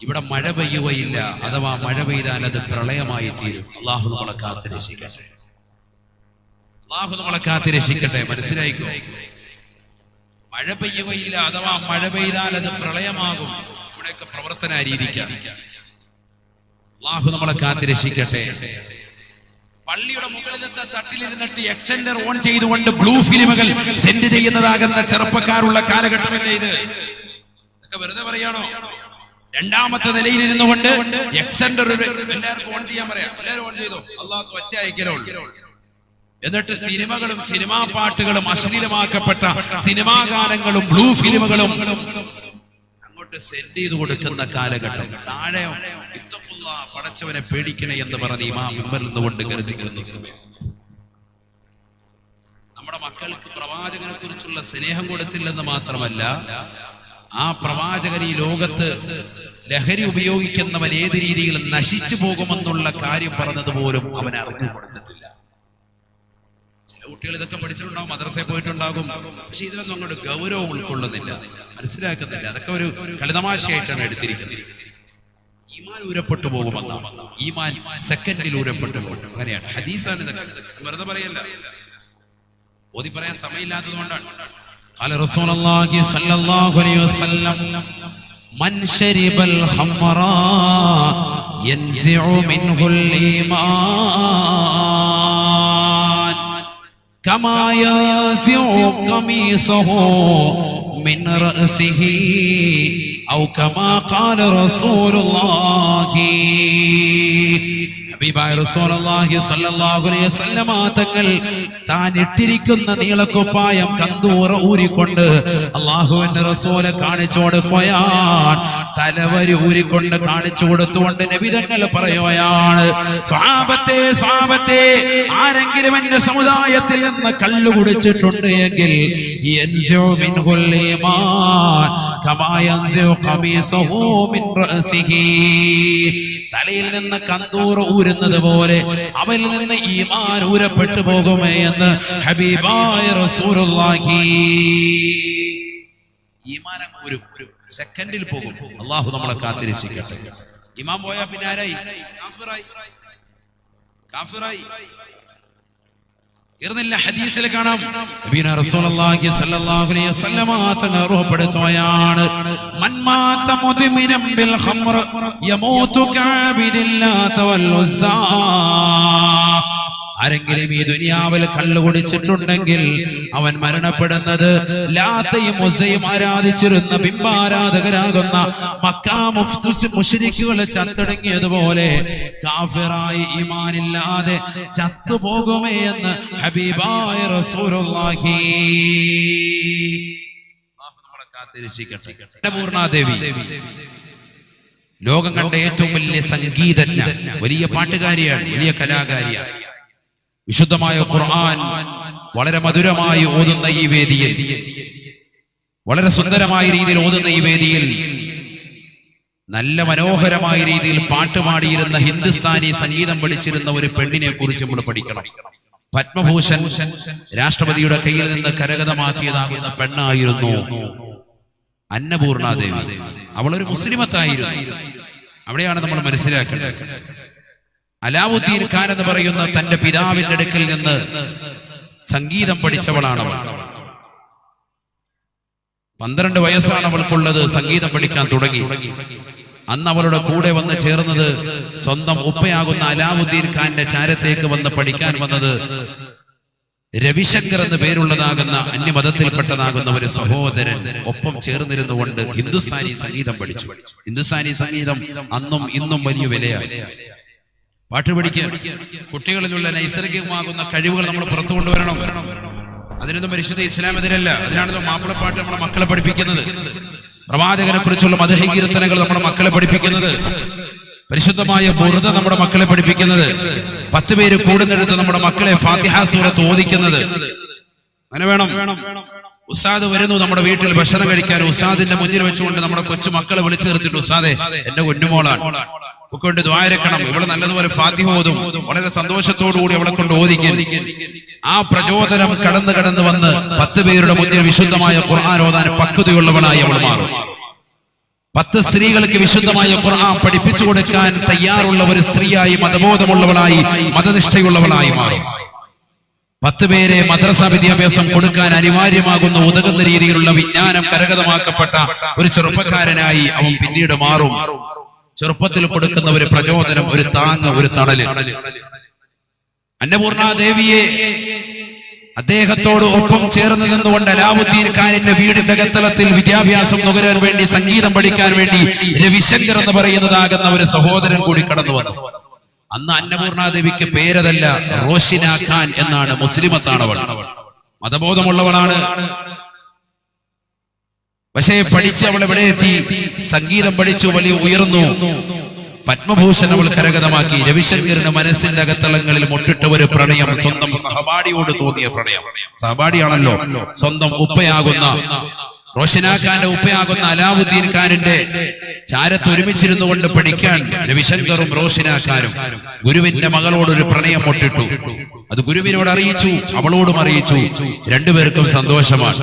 ഇവിടെ മഴ പെയ്യുകയില്ല, അഥവാ മഴ പെയ്താൽ അത് പ്രളയമായി തീരും. അല്ലാഹു നമ്മളെ കാത്തുരക്ഷിക്കട്ടെ. അല്ലാഹു നമ്മളെ കാത്തുരക്ഷിക്കട്ടെ. മനസ്സിലായിക്കോ? മഴ പെയ്യുകയില്ല, അഥവാ മഴ പെയ്താൽ അത് പ്രളയമാകും. ഇവിടെയൊക്കെ പ്രവർത്തന രീതിക്കാണ്. അല്ലാഹു നമ്മളെ കാത്തുരക്ഷിക്കട്ടെ. പള്ളിയുടെ മുകളിലത്തെ തട്ടിലിരുന്നിട്ട് എക്സെൻഡർ ഓൺ ചെയ്തുകൊണ്ട് ബ്ലൂ ഫിലിമുകൾ സെൻഡ് ചെയ്യുന്നതാകുന്ന ചെറുപ്പക്കാരുള്ള കാലഘട്ടമല്ലേ ഇത്? ഇതൊക്കെ വെറുതെ പറയാണോ? രണ്ടാമത്തെ നിലയിൽ കൊണ്ട് എക്സെൻഡർ എല്ലാവർക്കും ഓൺ ചെയ്യാൻ പറയാം. എല്ലാവരും ഓൺ ചെയ്തോ, അല്ലാഹു ഒറ്റ അയക്കലോ. എന്നിട്ട് സിനിമകളും സിനിമാ പാട്ടുകളും അശ്ലീലമാക്കപ്പെട്ട സിനിമാ ഗാനങ്ങളും ബ്ലൂ ഫിലിമുകളും അങ്ങോട്ട് സെൻഡ് ചെയ്ത് കൊടുക്കുന്ന കാലഘട്ടം. താഴെ ഇത്തഖുല്ലാ, പടച്ചവനെ പേടിക്കണേ എന്ന് പറഞ്ഞ് ഇമാം മിമ്പറിൽ നിന്നുകൊണ്ട് ഗർജിക്കുന്ന സമയം. നമ്മുടെ മക്കൾക്ക് പ്രവാചകനെ കുറിച്ചുള്ള സ്നേഹം കൊടുത്തില്ലെന്ന് മാത്രമല്ല, ആ പ്രവാചകൻ ഈ ലോകത്ത് ലഹരി ഉപയോഗിക്കുന്നവൻ ഏത് രീതിയിൽ നശിച്ചു പോകുമെന്നുള്ള കാര്യം പറഞ്ഞതുപോലും അവൻ അറിഞ്ഞു കൊടുത്തിട്ടില്ല. ചില കുട്ടികൾ ഇതൊക്കെ പഠിച്ചിട്ടുണ്ടാവും, മദ്രസയിൽ പോയിട്ടുണ്ടാകും, പക്ഷെ ഇതിനൊന്നും അങ്ങോട്ട് ഗൗരവം ഉൾക്കൊള്ളുന്നില്ല, മനസ്സിലാക്കുന്നില്ല. അതൊക്കെ ഒരു കളിതമാശയായിട്ടാണ് എടുത്തിരിക്കുന്നത്. ഈമാൻ ഊരപ്പെട്ടു പോകുമെന്നാണ്. ഈമാൻ സെക്കൻഡിൽ ഊരപ്പെട്ടു പോകും. അങ്ങനെയാണ്, ഹദീസാണ് ഇതൊക്കെ, വെറുതെ പറയല്ല, ഓതി പറയാൻ സമയമില്ലാത്തത് കൊണ്ടാണ്. ഖാല റസൂലുള്ളാഹി സ്വല്ലല്ലാഹു അലൈഹി വസല്ലം മൻ ശരിബൽ ഖംറാ യൻസിഉ മിൻഹുൽ ഈമാൻ കമാ യൻസിഉ ഖമീസഹു മിൻ റഅസിഹി ഔ കമാ ഖാല റസൂലുള്ളാഹി. ഹബീബായ റസൂലുള്ളാഹി സ്വല്ലല്ലാഹു അലൈഹി വസല്ലം തങ്ങൾ താൻ ഇട്ടിരിക്കുന്ന നീളക്കുപ്പായം കന്തൂറ ഊരിക്കൊണ്ട് അല്ലാഹുവിന്റെ റസൂലെ കാണിച്ചു കൊടുക്കുകയാണ്. തലവരി ഊരിക്കൊണ്ട് കാണിച്ചു കൊടുത്തുകൊണ്ട് നബി തങ്ങൾ പറയുകയാണ്, സ്വഹാബത്തെ സ്വഹാബത്തെ, ആരെങ്കിലും എന്റെ സമുദായത്തിൽ നിന്ന് കള്ളു കുടിച്ചിട്ടുണ്ട് എങ്കിൽ യൻസിഉ മിൻഹുൽ ഈമാൻ കമാ യൻസിഉ ഖമീസഹു മിൻ റഅസിഹി, തലയിൽ നിന്ന് കന്തൂറ ഊരുന്നത് പോലെ അവരിൽ നിന്ന് ഈമാൻ ഊരപ്പെട്ടു പോകുമേ എന്ന് ഹബീബായ റസൂലുള്ളാഹി. ഈമാൻ ഒരു സെക്കൻഡിൽ പോകും. അല്ലാഹു നമ്മളെ കാത്തിരക്ഷിക്കട്ടെ. ഈമാൻ പോയാ പിന്നെ ആരായി? കാഫിറായി. ഇരുന്നില്ല, ഹദീസിൽ കാണാം നബിയുനാ റസൂലുള്ളാഹി സ്വല്ലല്ലാഹു അലൈഹി വസല്ലം തങ്ങൾ ഓർമ്മപ്പെടുത്തുകയാണ്, മൻ മാത മുദ്മിനം ബിൽ ഖംർ യമൂതു കഅബിദില്ലാത വൽ ഉസ്സാ. ആരെങ്കിലും ഈ ദുനിയാവിൽ കള്ളു കുടിച്ചിട്ടുണ്ടെങ്കിൽ അവൻ മരണപ്പെടുന്നത് ലാത്തയും ഉസ്സയും ആരാധിച്ചിരുന്ന ബിംബാരാധകരാകുന്ന മക്കാ മുശ്രിക്കുകളെ ചത്തടങ്ങിയതുപോലെ കാഫിറായി ഈമാനില്ലാതെ ചത്തുപോകുമേ എന്ന് ഹബീബായ റസൂലുള്ളാഹി. പൂർണാദേവി ലോകം കണ്ട ഏറ്റവും വലിയ സംഗീതജ്ഞ, വലിയ പാട്ടുകാരിയാണ്, വലിയ കലാകാരിയാണ്. വിശുദ്ധമായ ഖുർആൻ വളരെ മധുരമായി ഓതുന്ന ഈ വേദിയിൽ, വളരെ സുന്ദരമായ രീതിയിൽ ഓതുന്ന ഈ വേദിയിൽ, നല്ല മനോഹരമായ രീതിയിൽ പാട്ടുപാടിയിരുന്ന ഹിന്ദുസ്ഥാനി സംഗീതം പഠിച്ചിരുന്ന ഒരു പെണ്ണിനെ കുറിച്ച് നമ്മൾ പഠിക്കണം. പത്മഭൂഷൺ രാഷ്ട്രപതിയുടെ കയ്യിൽ നിന്ന് കരഗതമാക്കിയതാകുന്ന പെണ്ണായിരുന്നു അന്നപൂർണാദേവി. അവളൊരു മുസ്ലിമത്തായിരുന്നു. അവിടെയാണ് നമ്മൾ മനസ്സിലാക്കേണ്ടത്. അലാവുദ്ദീൻ ഖാൻ എന്ന് പറയുന്ന തന്റെ പിതാവിന്റെ അടുക്കൽ നിന്ന് സംഗീതം പഠിച്ചവളാണ് അവൾ. 12 വയസ്സാണ് അവൾക്കുള്ളത്. സംഗീതം പഠിക്കാൻ തുടങ്ങി. അന്ന് അവളുടെ കൂടെ വന്ന് ചേർന്നത് സ്വന്തം ഉപ്പയാകുന്ന അലാവുദ്ദീൻ ഖാന്റെ ചാരത്തേക്ക് വന്ന് പഠിക്കാൻ വന്നത് രവിശങ്കർ എന്ന് പേരുള്ളതാകുന്ന അന്യമതത്തിൽപ്പെട്ടതാകുന്ന ഒരു സഹോദരൻ ഒപ്പം ചേർന്നിരുന്നുകൊണ്ട് ഹിന്ദുസ്ഥാനി സംഗീതം പഠിച്ചു. ഹിന്ദുസ്ഥാനി സംഗീതം അന്നും ഇന്നും വലിയ വിലയാണ്. പാട്ട് പഠിക്കുക, കുട്ടികളിലുള്ള നൈസർഗികമാകുന്ന കഴിവുകൾ നമ്മൾ പുറത്തു കൊണ്ടുവരണം. അതിനൊന്നും പരിശുദ്ധ ഇസ്ലാം എതിരല്ല. അതിനാണല്ലോ മാപ്പിളപ്പാട്ട് നമ്മുടെ മക്കളെ പഠിപ്പിക്കുന്നത്. പ്രവാചകനെ കുറിച്ചുള്ള മദ്ഹ് കീർത്തനങ്ങൾ നമ്മുടെ മക്കളെ പഠിപ്പിക്കുന്നത്. പരിശുദ്ധമായ ബുർദ നമ്മുടെ മക്കളെ പഠിപ്പിക്കുന്നത്. 10 പേര് കൂടുന്നിടത്ത് നമ്മുടെ മക്കളെ ഫാത്തിഹ സൂറത്ത് ഓദിക്കുന്നത്. അങ്ങനെ വേണം. ഉസ്താദ് വരുന്നു നമ്മുടെ വീട്ടിൽ ഭക്ഷണം കഴിക്കാൻ. ഉസ്താദിന്റെ മുന്നിൽ വെച്ചുകൊണ്ട് നമ്മുടെ കൊച്ചു മക്കളെ വിളിച്ചു നിർത്തിയിട്ട്, ഉസ്താദെ എന്റെ കുഞ്ഞുമോളാണ്, കൊണ്ട് ദ്വാരക്കണം, ഇവള് നല്ലതുപോലെ ഫാത്തിഹ ഓതും, വളരെ സന്തോഷത്തോടുകൂടി അവളെ കൊണ്ട് ഓദിക്കും. ആ പ്രചോദനം കടന്നു വന്ന് 10 പേരുടെ മുന്നിൽ വിശുദ്ധമായ ഖുർആൻ ഓതാൻ പക്വതയുള്ളവളായി അവൾ മാറും. 10 സ്ത്രീകൾക്ക് വിശുദ്ധമായ ഖുർആൻ പഠിപ്പിച്ചു കൊടുക്കാൻ തയ്യാറുള്ള ഒരു സ്ത്രീയായി, മതബോധമുള്ളവളായി, മതനിഷ്ഠയുള്ളവളായി മാറും. 10 പേരെ മദ്രസ വിദ്യാഭ്യാസം കൊടുക്കാൻ അനിവാര്യമാകുന്ന ഉതകുന്ന രീതിയിലുള്ള വിജ്ഞാനം കരഗതമാക്കപ്പെട്ട ഒരു ചെറുപ്പക്കാരനായി അവൻ പിന്നീട് മാറും. ചെറുപ്പത്തിൽ കൊടുക്കുന്ന ഒരു പ്രചോദനം, ഒരു താങ്ങ്, ഒരു തണല്. അന്നപൂർണാദേവിയെ അദ്ദേഹത്തോട് ഒപ്പം ചേർന്ന് നിന്നുകൊണ്ട് അലാവുദ്ദീൻ ഖാനിന്റെ വീടിന്റെ അകത്തളത്തിൽ വിദ്യാഭ്യാസം നുകരാൻ വേണ്ടി, സംഗീതം പഠിക്കാൻ വേണ്ടി രവിശങ്കർ എന്ന് പറയുന്നതാകുന്ന ഒരു സഹോദരൻ കൂടി കടന്നു വന്നു. അന്ന് അന്നപൂർണാദേവിക്ക് പേരതല്ല, റോഷിന ഖാൻ എന്നാണ്. മുസ്ലിമത്താണ് അവൾ, മതബോധമുള്ളവളാണ്. പക്ഷേ പഠിച്ച് അവൾ എവിടെ എത്തി? സംഗീതം പഠിച്ചു, വലിയ ഉയർന്നു. പത്മഭൂഷൺ അവൾ കരഗതമാക്കി. രവിശങ്കറിന്റെ മനസ്സിന്റെ അകത്തളങ്ങളിൽ മുട്ടിട്ട ഒരു പ്രണയം, സ്വന്തം സഹപാഠിയോട് തോന്നിയ പ്രണയം. സഹപാഠിയാണല്ലോ, സ്വന്തം ഉപ്പയാകുന്ന റോഷനാഖാന്റെ ഉപ്പയാകുന്ന അലാവുദ്ദീൻ ഖാനിന്റെ ചാരത്ത് ഒരുമിച്ചിരുന്നു കൊണ്ട് പഠിക്കാൻ രവിശങ്കറും റോഷനാഖാനും ഗുരുവിന്റെ മകളോടൊരു പ്രണയം മുട്ടിട്ടു. അത് ഗുരുവിനോട് അറിയിച്ചു, അവളോടും അറിയിച്ചു. രണ്ടുപേർക്കും സന്തോഷമാണ്.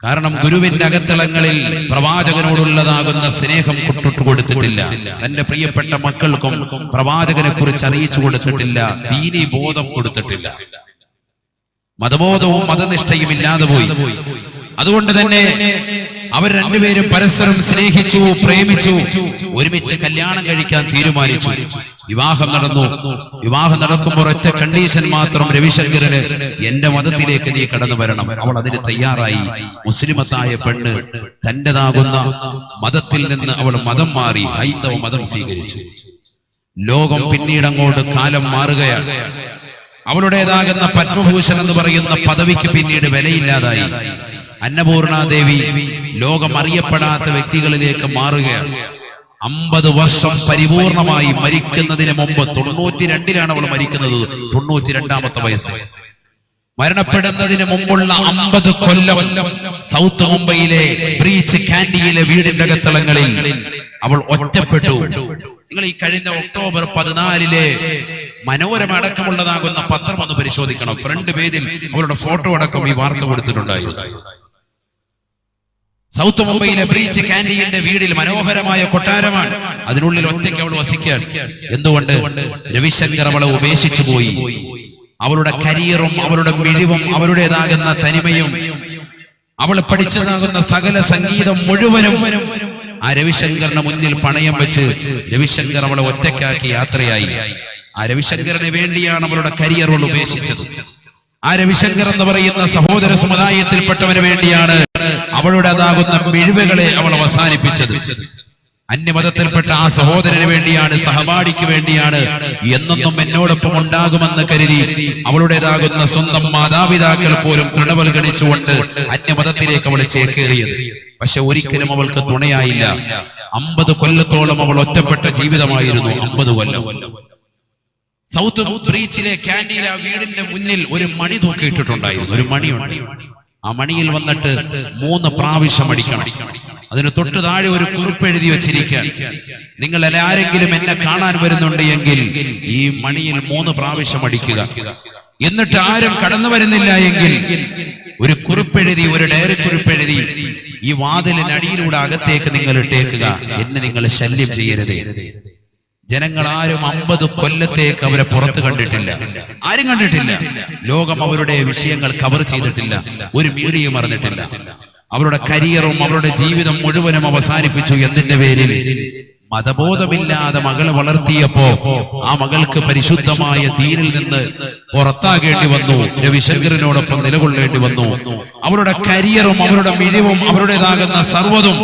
കാരണം ഗുരുവിന്റെ അകത്തളങ്ങളിൽ പ്രവാചകനോടുള്ളതാകുന്ന സ്നേഹം കൊട്ടിട്ട് കൊടുത്തിട്ടില്ല. തന്റെ പ്രിയപ്പെട്ട മക്കൾക്കും പ്രവാചകനെ കുറിച്ച് അറിയിച്ചു കൊടുത്തിട്ടില്ല. ദീനി ബോധം കൊടുത്തിട്ടില്ല. മതബോധവും മതനിഷ്ഠയും ഇല്ലാതെ പോയി. അതുകൊണ്ട് തന്നെ അവർ രണ്ടുപേരും പരസ്പരം സ്നേഹിച്ചു, പ്രേമിച്ചു, ഒരുമിച്ച് കല്യാണം കഴിക്കാൻ തീരുമാനിച്ചു. വിവാഹം നടന്നു. വിവാഹം നടക്കുമ്പോൾ ഒറ്റ കണ്ടീഷൻ മാത്രം രവിശങ്കരന്, എന്റെ മതത്തിലേക്ക് നീ കടന്നു വരണം. അവൾ അതിന് തയ്യാറായി. മുസ്ലിമത്തായ പെണ്ണ് തന്റേതാകുന്ന മതത്തിൽ നിന്ന് അവൾ മതം മാറി ഹൈന്ദവ മതം സ്വീകരിച്ചു. ലോകം പിന്നീട് അങ്ങോട്ട് കാലം മാറുകയാണ്. അവളുടേതാകുന്ന പത്മഭൂഷൺ എന്ന് പറയുന്ന പദവിക്ക് പിന്നീട് വിലയില്ലാതായി. അന്നപൂർണാദേവി ലോകം അറിയപ്പെടാത്ത വ്യക്തികളിലേക്ക് മാറുകയാണ്. 50 വർഷം പരിപൂർണമായി മരിക്കുന്നതിന് മുമ്പ് 92-ലാണ് അവൾ മരിക്കുന്നത്. 92-ാമത്തെ വയസ്സ്. മരണപ്പെടുന്നതിന് മുമ്പുള്ള 50 കൊല്ലം സൗത്ത് മുംബൈയിലെ ബ്രീച്ച് കാൻഡിയിലെ വീടിന്റെ അകത്തളങ്ങളിൽ അവൾ ഒറ്റപ്പെട്ടു. നിങ്ങൾ ഈ കഴിഞ്ഞ ഒക്ടോബർ 14 മനോരമ അടക്കമുള്ളതാകുന്ന പത്രം ഒന്ന് പരിശോധിക്കണം. ഫ്രണ്ട് പേജിൽ അവരുടെ ഫോട്ടോ അടക്കം ഈ വാർത്ത കൊടുത്തിട്ടുണ്ടായിരുന്നു. സൗത്ത് മുംബൈയിലെ ബ്രീച്ച് കാൻഡിയുടെ വീടിൽ മനോഹരമായ കൊട്ടാരമാണ്. അതിനുള്ളിൽ ഒറ്റയ്ക്ക് അവൾ വസിക്കാൻ. എന്തുകൊണ്ട്? രവിശങ്കർ അവളെ ഉപേക്ഷിച്ചു പോയി. അവളുടെ കരിയറും അവളുടെ മിഴിവും അവളുടേതാകുന്ന തനിമയും അവൾ പഠിച്ചതാകുന്ന സകല സംഗീതം മുഴുവനും ആ രവിശങ്കറിന് മുന്നിൽ പണയം വെച്ച് രവിശങ്കർ അവളെ ഒറ്റയ്ക്കാക്കി യാത്രയായി. ആ രവിശങ്കറിന് വേണ്ടിയാണ് അവളുടെ കരിയർ അവൾ ഉപേക്ഷിച്ചത്. ആ രവിശങ്കർ എന്ന് പറയുന്ന സഹോദര സമുദായത്തിൽപ്പെട്ടവന് വേണ്ടിയാണ് അവളുടേതാകുന്ന മിഴിവുകളെ അവൾ അവസാനിപ്പിച്ചത്. അന്യമതത്തിൽപ്പെട്ട ആ സഹോദരന് വേണ്ടിയാണ്, സഹപാഠിക്ക് വേണ്ടിയാണ് എന്നെന്നും എന്നോടൊപ്പം ഉണ്ടാകുമെന്ന് കരുതി അവളുടേതാകുന്ന സ്വന്തം മാതാപിതാക്കൾ പോലും തൃണവൽഗണിച്ചുകൊണ്ട് അന്യമതത്തിലേക്ക് അവൾ ചേക്കേറിയത്. പക്ഷെ ഒരിക്കലും അവൾക്ക് തുണയായില്ല. 50 കൊല്ലത്തോളം അവൾ ഒറ്റപ്പെട്ട ജീവിതമായിരുന്നു. 50 കൊല്ലം. സൗത്ത് ബ്രീച്ചിലെ കാൻഡിയിലെ വീടിന്റെ മുന്നിൽ ഒരു മണി തൂക്കിയിട്ടിട്ടുണ്ടായിരുന്നു. ഒരു മണിയുണ്ട്. ആ മണിയിൽ വന്നിട്ട് 3 പ്രാവശ്യം അടിക്കണം. അതിന് തൊട്ട് താഴെ ഒരു കുറിപ്പ് എഴുതി വെച്ചിരിക്കാൻ, നിങ്ങൾ ആരെങ്കിലും എന്നെ കാണാൻ വരുന്നുണ്ട് എങ്കിൽ ഈ മണിയിൽ 3 പ്രാവശ്യം അടിക്കുക. എന്നിട്ട് ആരും കടന്നു വരുന്നില്ല എങ്കിൽ ഒരു കുറിപ്പെഴുതി, ഒരു ഡയറി കുറിപ്പെഴുതി ഈ വാതിലിനടിയിലൂടെ അകത്തേക്ക് നിങ്ങൾ ഇട്ടേക്കുക. എന്നെ നിങ്ങൾ ശല്യം ചെയ്യരുതേ. ജനങ്ങൾ ആരും 50 കൊല്ലത്തേക്ക് അവരെ പുറത്ത് കണ്ടിട്ടില്ല. ആരും കണ്ടിട്ടില്ല. ലോകം അവരുടെ വിഷയങ്ങൾ കവർ ചെയ്തിട്ടില്ല. ഒരു മീഡിയയും അറിഞ്ഞിട്ടില്ല. അവരുടെ കരിയറും അവരുടെ ജീവിതം മുഴുവനും അവസാനിപ്പിച്ചു. എന്തിന്റെ പേരിൽ? മതബോധമില്ലാതെ മകളെ വളർത്തിയപ്പോ ആ മകൾക്ക് പരിശുദ്ധമായ ദീനിൽ നിന്ന് പുറത്താകേണ്ടി വന്നു. രവിശങ്കറിനോടൊപ്പം നിലകൊള്ളേണ്ടി വന്നു. അവരുടെ കരിയറും അവരുടെ മിഴിവും അവരുടേതാകുന്ന സർവ്വതും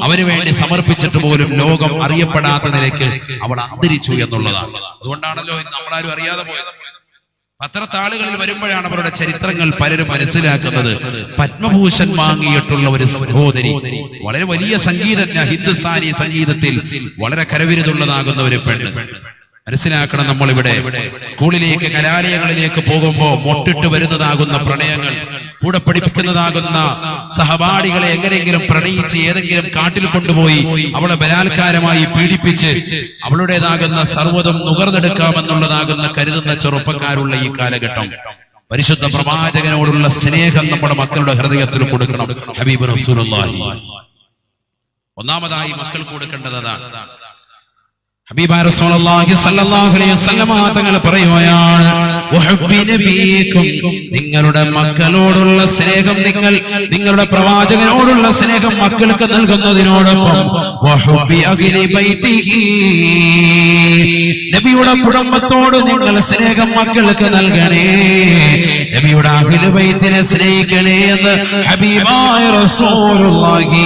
അവന് വേണ്ടി സമർപ്പിച്ചിട്ട് പോലും ലോകം അറിയപ്പെടാത്ത നിലയ്ക്ക് അവൾ അന്തരിച്ചു എന്നുള്ളതാണ്. അതുകൊണ്ടാണല്ലോ നമ്മളാരും അറിയാതെ പോയത്. പത്രത്താളുകളിൽ വരുമ്പോഴാണ് അവരുടെ ചരിത്രങ്ങൾ പലരും മനസ്സിലാക്കുന്നത്. പത്മഭൂഷൺ വാങ്ങിയിട്ടുള്ള ഒരു സഹോദരി, വളരെ വലിയ സംഗീതജ്ഞ, ഹിന്ദുസ്ഥാനി സംഗീതത്തിൽ വളരെ കരവിരുതുള്ളതാകുന്ന ഒരു പെണ്ണ്. മനസ്സിലാക്കണം, നമ്മളിവിടെ സ്കൂളിലേക്ക്, കലാലയങ്ങളിലേക്ക് പോകുമ്പോൾ മൊട്ടിട്ട് വരുന്നതാകുന്ന പ്രണയങ്ങൾ, കൂടെ പഠിപ്പിക്കുന്നതാകുന്ന സഹപാഠികളെ എങ്ങനെയെങ്കിലും പ്രണയിച്ച് ഏതെങ്കിലും കാട്ടിൽ കൊണ്ടുപോയി അവളെ ബലാത്കാരമായി പീഡിപ്പിച്ച് അവളുടേതാകുന്ന സർവ്വതും നുകർന്നെടുക്കാമെന്നുള്ളതാകുന്ന കരുതുന്ന ചെറുപ്പക്കാരുള്ള ഈ കാലഘട്ടം, പരിശുദ്ധ പ്രവാചകനോടുള്ള സ്നേഹം നമ്മുടെ മക്കളുടെ ഹൃദയത്തിൽ കൊടുക്കണം. ഹബീബ് റസൂലുള്ളാഹി ഒന്നാമതായി മക്കൾ കൊടുക്കേണ്ടത് അതാണ്. ഹബീബായ റസൂലുള്ളാഹി സ്വല്ലല്ലാഹു അലൈഹി വസല്ലം തങ്ങൾ പറയുകയാണ്, വഹബ്ബി നബീക്കും, നിങ്ങളുടെ മക്കളോടുള്ള സ്നേഹം, നിങ്ങളുടെ പ്രവാചകനോടുള്ള സ്നേഹം മക്കൾക്ക് നൽകുന്നതിനോടൊപ്പം വഹബ്ബി അഹ്ലി ബൈതിഹി, നബിയുടെ കുടുംബത്തോട് നിങ്ങൾ സ്നേഹം മക്കൾക്ക് നൽകണേ, നബിയുടെ അഹ്ലു ബൈത്തിനെ സ്നേഹിക്കണേ എന്ന് ഹബീബായ റസൂലുള്ളാഹി.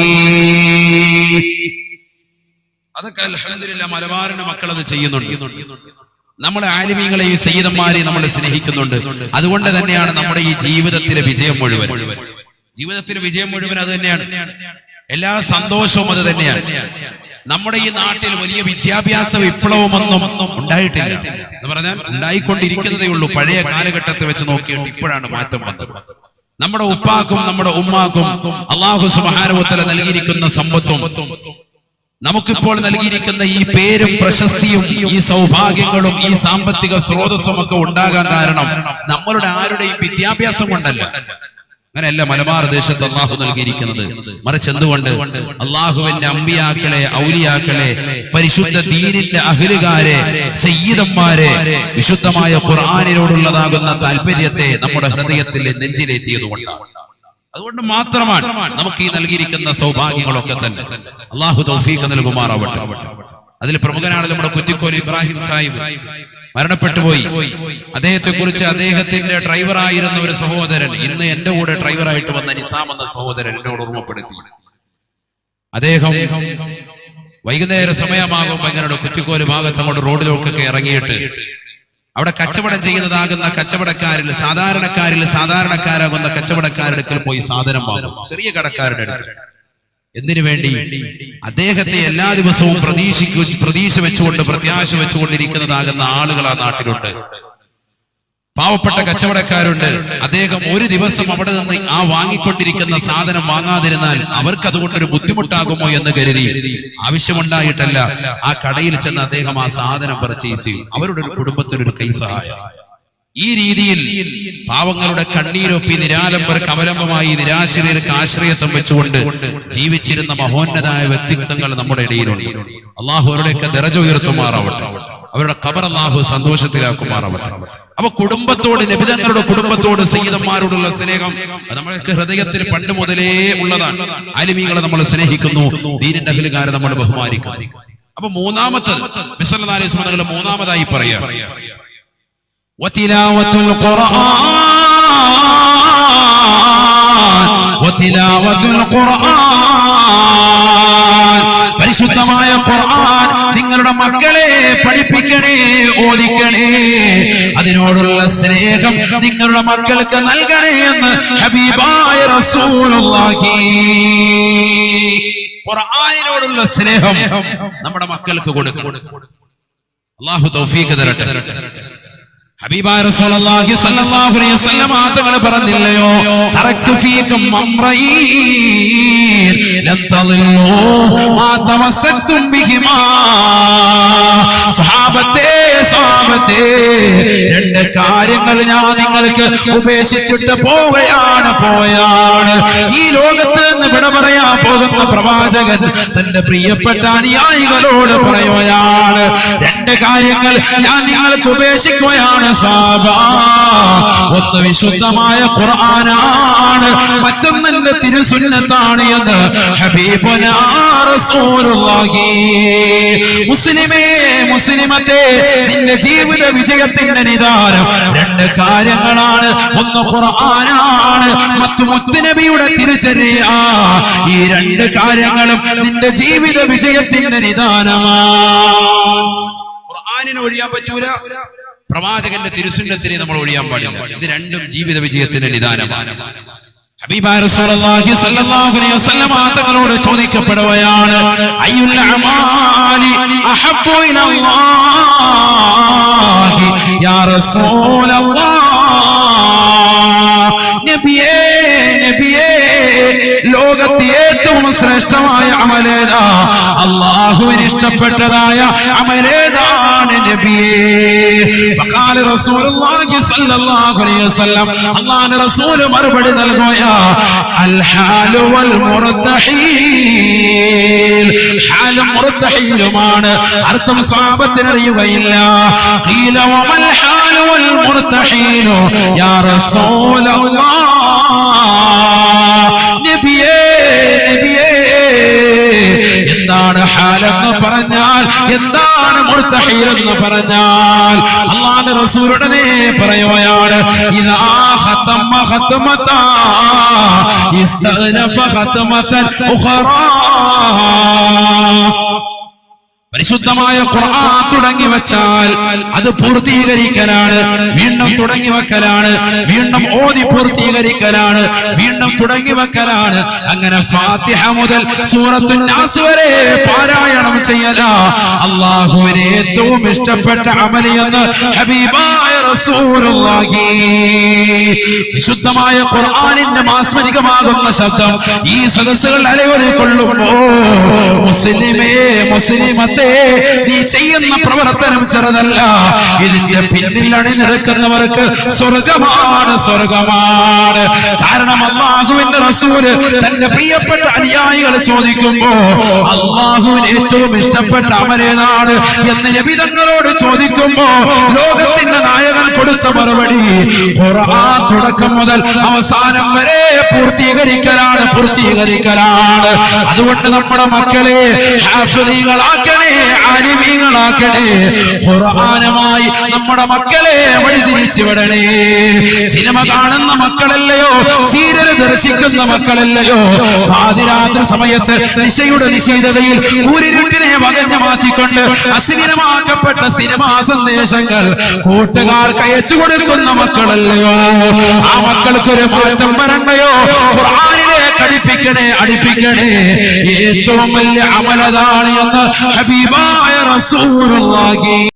അതൊക്കെ അൽഹംദുലില്ലാഹ് മലബാറിന്റെ മക്കൾ അത് ചെയ്യുന്നുണ്ട്. നമ്മളെ ആലിമീങ്ങളെയും സയ്യിദന്മാരെയും നമ്മൾ സ്നേഹിക്കുന്നുണ്ട്. അതുകൊണ്ട് തന്നെയാണ് നമ്മുടെ ഈ ജീവിതത്തിലെ വിജയം മുഴുവൻ. ജീവിതത്തിലെ വിജയം മുഴുവൻ അത് തന്നെയാണ്. എല്ലാ സന്തോഷവും അത് തന്നെയാണ്. നമ്മുടെ ഈ നാട്ടിൽ വലിയ വിദ്യാഭ്യാസ വിപ്ലവമൊന്നും ഉണ്ടായിട്ടില്ല എന്ന് പറഞ്ഞാൽ ഉണ്ടായിക്കൊണ്ടിരിക്കുന്നതേ ഉള്ളൂ. പഴയ കാലഘട്ടത്തെ വെച്ച് നോക്കിയിട്ട് ഇപ്പോഴാണ് മാറ്റം വന്നത്. നമ്മുടെ ഉപ്പാക്കും നമ്മുടെ ഉമ്മാക്കും അല്ലാഹു സുബ്ഹാനഹു വ തആല നൽകിയിരിക്കുന്ന സമ്പത്തും നമുക്കിപ്പോൾ നൽകിയിരിക്കുന്ന ഈ പേരും പ്രശസ്തിയും ഈ സൗഭാഗ്യങ്ങളും ഈ സാമ്പത്തിക സ്രോതസ്സും ഒക്കെ ഉണ്ടാകാൻ കാരണം നമ്മളുടെ ആരുടെയും വിദ്യാഭ്യാസം കൊണ്ടല്ല. അങ്ങനെയല്ല മലബാർ ദേശത്ത് അള്ളാഹു നൽകിയിരിക്കുന്നത്. മറിച്ച് എന്തുകൊണ്ട്? അള്ളാഹുവിന്റെ അമ്പിയാക്കളെ, ഔലിയാക്കളെ, പരിശുദ്ധ ദീനിന്റെ അഹ്ലുകാരെ, സയ്യിദന്മാരെ വിശുദ്ധമായ ഖുർആനിനോടുള്ളതാകുന്ന താല്പര്യത്തെ നമ്മുടെ ഹൃദയത്തിൽ നെഞ്ചിലേറ്റിയതുകൊണ്ടാണ്. അതുകൊണ്ട് മാത്രമാണ് നമുക്ക് ഈ നൽകിയിരിക്കുന്ന സൗഭാഗ്യങ്ങളൊക്കെ തന്നെ. അള്ളാഹു തൗഫീഖ് നൽകുമാറാവട്ടെ. അതിൽ പ്രമുഖനാണ് നമ്മുടെ കുറ്റിക്കോൽ ഇബ്രാഹിം സാഹിബ്, മരണപ്പെട്ടു പോയി. അദ്ദേഹത്തെ കുറിച്ച് അദ്ദേഹത്തിന്റെ ഡ്രൈവറായിരുന്ന ഒരു സഹോദരൻ, ഇന്ന് എന്റെ കൂടെ ഡ്രൈവറായിട്ട് വന്ന നിസാം എന്ന സഹോദരൻ എന്നോട് ഓർമ്മപ്പെടുത്തി. അദ്ദേഹം വൈകുന്നേര സമയമാകുമ്പോൾ ഇങ്ങനെ കുറ്റിക്കോല് ഭാഗത്ത് അങ്ങോട്ട് റോഡിലേക്കൊക്കെ ഇറങ്ങിയിട്ട് അവിടെ കച്ചവടം ചെയ്യുന്നതാകുന്ന കച്ചവടക്കാരിൽ സാധാരണക്കാരാകുന്ന കച്ചവടക്കാരുടെ അടുക്കൽ പോയി സാധനം വാങ്ങും. ചെറിയ കടക്കാരുടെ അടുക്കൽ. എന്തിനു വേണ്ടി? അദ്ദേഹത്തെ എല്ലാ ദിവസവും പ്രതീക്ഷ വെച്ചുകൊണ്ട് പ്രത്യാശ വെച്ചുകൊണ്ടിരിക്കുന്നതാകുന്ന ആളുകൾ ആ നാട്ടിലുണ്ട്. പാവപ്പെട്ട കച്ചവടക്കാരുണ്ട്. അദ്ദേഹം ഒരു ദിവസം അവിടെ നിന്ന് ആ വാങ്ങിക്കൊണ്ടിരിക്കുന്ന സാധനം വാങ്ങാതിരുന്നാൽ അവർക്ക് അതുകൊണ്ടൊരു ബുദ്ധിമുട്ടാകുമോ എന്ന് കരുതി ആവശ്യമുണ്ടായിട്ടല്ല, ആ കടയിൽ ചെന്ന് അദ്ദേഹം ആ സാധനം പർച്ചേസ് ചെയ്യും. അവരുടെ ഒരു കുടുംബത്തിനൊരു കൈസഹായം. ഈ രീതിയിൽ പാവങ്ങളുടെ കണ്ണീരൊപ്പി നിരാലംബർക്ക് അവലംബമായി നിരാശ്രയർക്ക് ആശ്രയത്വം വെച്ചുകൊണ്ട് ജീവിച്ചിരുന്ന മഹോന്നതായ വ്യക്തിത്വങ്ങൾ നമ്മുടെ ഇടയിലുണ്ട്. അള്ളാഹു അവരുടെയൊക്കെ ദറജ ഉയർത്തുമാറാവട്ടെ. അവരുടെ ഖബർ അള്ളാഹു സന്തോഷത്തിലാക്കുമാറാവട്ടെ. അപ്പൊ കുടുംബത്തോട്, നബിതങ്ങളുടെ കുടുംബത്തോട്, സയ്യിദന്മാരോടുള്ള സ്നേഹം നമ്മൾക്ക് ഹൃദയത്തിൽ പണ്ട് മുതലേ ഉള്ളതാണ്. ആലിമീങ്ങളെ നമ്മൾ സ്നേഹിക്കുന്നു, ദീനിന്റെ അഹ്ലുകാരെ നമ്മൾ ബഹുമാനിക്കുന്നു. അപ്പൊ മൂന്നാമത്തെ നബി സല്ലല്ലാഹു അലൈഹി വസല്ലം മൂന്നാമതായി പറയാം വതിലാവത്തുൽ ഖുർആൻ. പരിശുദ്ധമായ ഖുർആൻ നിങ്ങളുടെ മക്കളെ പഠിപ്പിക്കണേ, ഓദിക്കണേ. അതിനോടുള്ള സ്നേഹം നിങ്ങളുടെ മക്കൾക്ക് നൽകണേ എന്ന് ഹബീബായ റസൂലുള്ളാഹി. ഖുർആനിനോടുള്ള സ്നേഹം നമ്മുടെ മക്കൾക്ക് കൊടുക്കണം. അല്ലാഹു തൗഫീഖ് തരട്ടെ. ഹബീബായ റസൂലുള്ളാഹി സ്വല്ലല്ലാഹു അലൈഹി വസല്ലം തങ്ങൾ പറഞ്ഞില്ലയോ, തറക്തു ഫീകും അംറൈൻ ലൻ തളില്ലു മാ തമസ്സക്തും ബിഹിമാ. സ്വഹാബത്തെ രണ്ട് കാര്യങ്ങൾ ഞാൻ നിങ്ങൾക്ക് ഉപേക്ഷിച്ചിട്ട് പോവുകയാണ്. ഈ ലോകത്ത് നിന്ന് വിട പറയാൻ പോകുന്ന പ്രവാചകൻ തന്റെ പ്രിയപ്പെട്ട അനുയായികളോട് പറയുകയാണ്, രണ്ട് കാര്യങ്ങൾ ഞാൻ നിങ്ങൾക്ക് ഉപേക്ഷിക്കുകയാണ് സാബ. ഒന്ന് വിശുദ്ധമായ ഖുർആനാണ്, മറ്റൊന്ന് എന്റെ തിരുസുന്നത്താണ് എന്ന് ഹബീബുനാ റസൂലുള്ളാഹി. മുസ്ലിമേ, മുസ്ലിമത്തെ, നിന്റെ ജീവിത വിജയത്തിന്റെ നിദാനം രണ്ട് കാര്യങ്ങളാണ്. ഒന്ന് ഖുർആനാണ്, മറ്റു മുത്തുനബിയുടെ തിരുചര്യ. ഈ രണ്ട് കാര്യങ്ങളും നിന്റെ ജീവിത വിജയത്തിന്റെ നിദാനമാണ്. ഖുർആനിനെ ഒഴിയാൻ പറ്റൂല, പ്രവാചകന്റെ തിരുസുന്നത്തിനെ നമ്മൾ ഒഴിയാൻ പാടില്ല. ഇത് രണ്ടും ജീവിത വിജയത്തിന്റെ നിദാനമാണ്. ഹബീബായ റസൂലുള്ളാഹി സ്വല്ലല്ലാഹു അലൈഹി വസല്ലം തങ്ങളോട് ചോദിക്കപ്പെടുകയാണ്, അയ്യുൽ അമാലി അഹബ്ബു ഇലല്ലാഹി യാ റസൂലല്ലാഹ്. നബിയേ, നബിയേ, ലോകത്തെ ഏറ്റവും ശ്രേഷ്ഠമായ അമലേതാ? അല്ലാഹുവിന് ഇഷ്ടപ്പെട്ടതായ അമലേതാണ് നബിയേ? ഫഖാല റസൂലുള്ളാഹി സ്വല്ലല്ലാഹു അലൈഹി വസല്ലം, അല്ലാഹുവിന്റെ റസൂൽ മറുപടി നൽകുകയാ, അൽ ഹാലു വൽ മുർതഹീൽ. ഹാലും മുർതഹീലുമാണ്. അർത്ഥം സ്വഹാബത്തിന് അറിയുകയില്ല. ഖീല വമൽ ഹാലു വൽ മുർതഹീലു യാ റസൂലല്ലാഹ്. നബിയേ, നബിയേ, എന്താണ് ഹാലെന്ന് പറഞ്ഞാൽ, എന്താണ് മുർതഹീൽ എന്ന് പറഞ്ഞാൽ? അല്ലാഹുവിന്റെ റസൂൽ ഉടനെ പറയുകയാണ്, ഇദാ ഖതമ ഖതമതാ ഇസ്തഗ്നഫ ഖതമതൻ ഉഖറാ. പരിശുദ്ധമായ ഖുർആൻ തുടങ്ങി വെച്ചാൽ അത് പൂർത്തീകരിക്കലാണ്, വീണ്ടും തുടങ്ങി വെക്കലാണ്, വീണ്ടും ഓതി പൂർത്തീകരിക്കലാണ്, വീണ്ടും തുടങ്ങി വെക്കലാണ്. അങ്ങനെ ഫാത്തിഹ മുതൽ സൂറത്തുൻ നാസ് വരെ പാരായണം ചെയ്യലാ അല്ലാഹുവിന് ഏറ്റവും ഇഷ്ടപ്പെട്ട അമൽ എന്ന് ഹബീബായ റസൂലുള്ളാഹി. വിശുദ്ധമായ ഖുർആനിന്റെ മാസ്മരികമാകുന്ന ശബ്ദം ഈ സദസ്സുകൾ അലയൊലിക്കൊള്ളുമ്പോ മുസ്ലിമേ മുസ്ലിമത്തെ നീ ചെയ്യുന്ന പ്രവർത്തനം ചെറുതല്ല. ഇതിന്റെ പിന്നിൽ അണിനിരക്കുന്നവർക്ക് സ്വർഗമാണ്, സ്വർഗമാണ്. കാരണം അല്ലാഹുവിന്റെ റസൂല് തന്റെ പ്രിയപ്പെട്ട അനുയായികൾ ചോദിക്കുമ്പോ അല്ലാഹുവിന് ഏറ്റവും ഇഷ്ടപ്പെട്ട അമലേതാണ് എന്ന് നബി തങ്ങളോട് ചോദിക്കുമ്പോ ലോകത്തിന്റെ നായകൻ കൊടുത്ത മറുപടി ഖുർആൻ തുടക്കം മുതൽ അവസാനം വരെ പൂർത്തീകരിക്കലാണ്. അതുകൊണ്ട് നമ്മുടെ മക്കളെ ഹാഫിളീകളാക്കണേ, ആലിമീങ്ങളാക്കണേ. ഖുർആനുമായി നമ്മുടെ മക്കളെ വഴിതിരിച്ചു വിടണേ. സിനിമ കാണുന്ന മക്കളല്ലയോ, സീരിയൽ ദർശിക്കുന്ന മക്കളല്ലയോ, പാതിരാത്രി സമയത്ത് നിശയുടെ നിശീതതയിൽ കൂരിരുട്ടിനെ വകഞ്ഞു മാറ്റിക്കൊണ്ട് അശ്ലീലമാക്കപ്പെട്ട സിനിമാ സന്ദേശങ്ങൾ കൂട്ടുകാർക്ക് അയച്ചു കൊടുക്കുന്ന മക്കളല്ലയോ. ആ മക്കൾക്കൊരു മാറ്റം വരണ്ടയോ? ഖുർആനിലേക്ക് അടുപ്പിക്കണേ. ഏറ്റവും വലിയ അമലതാണ് എന്ന് ഹബീബായ റസൂലുള്ളാഹി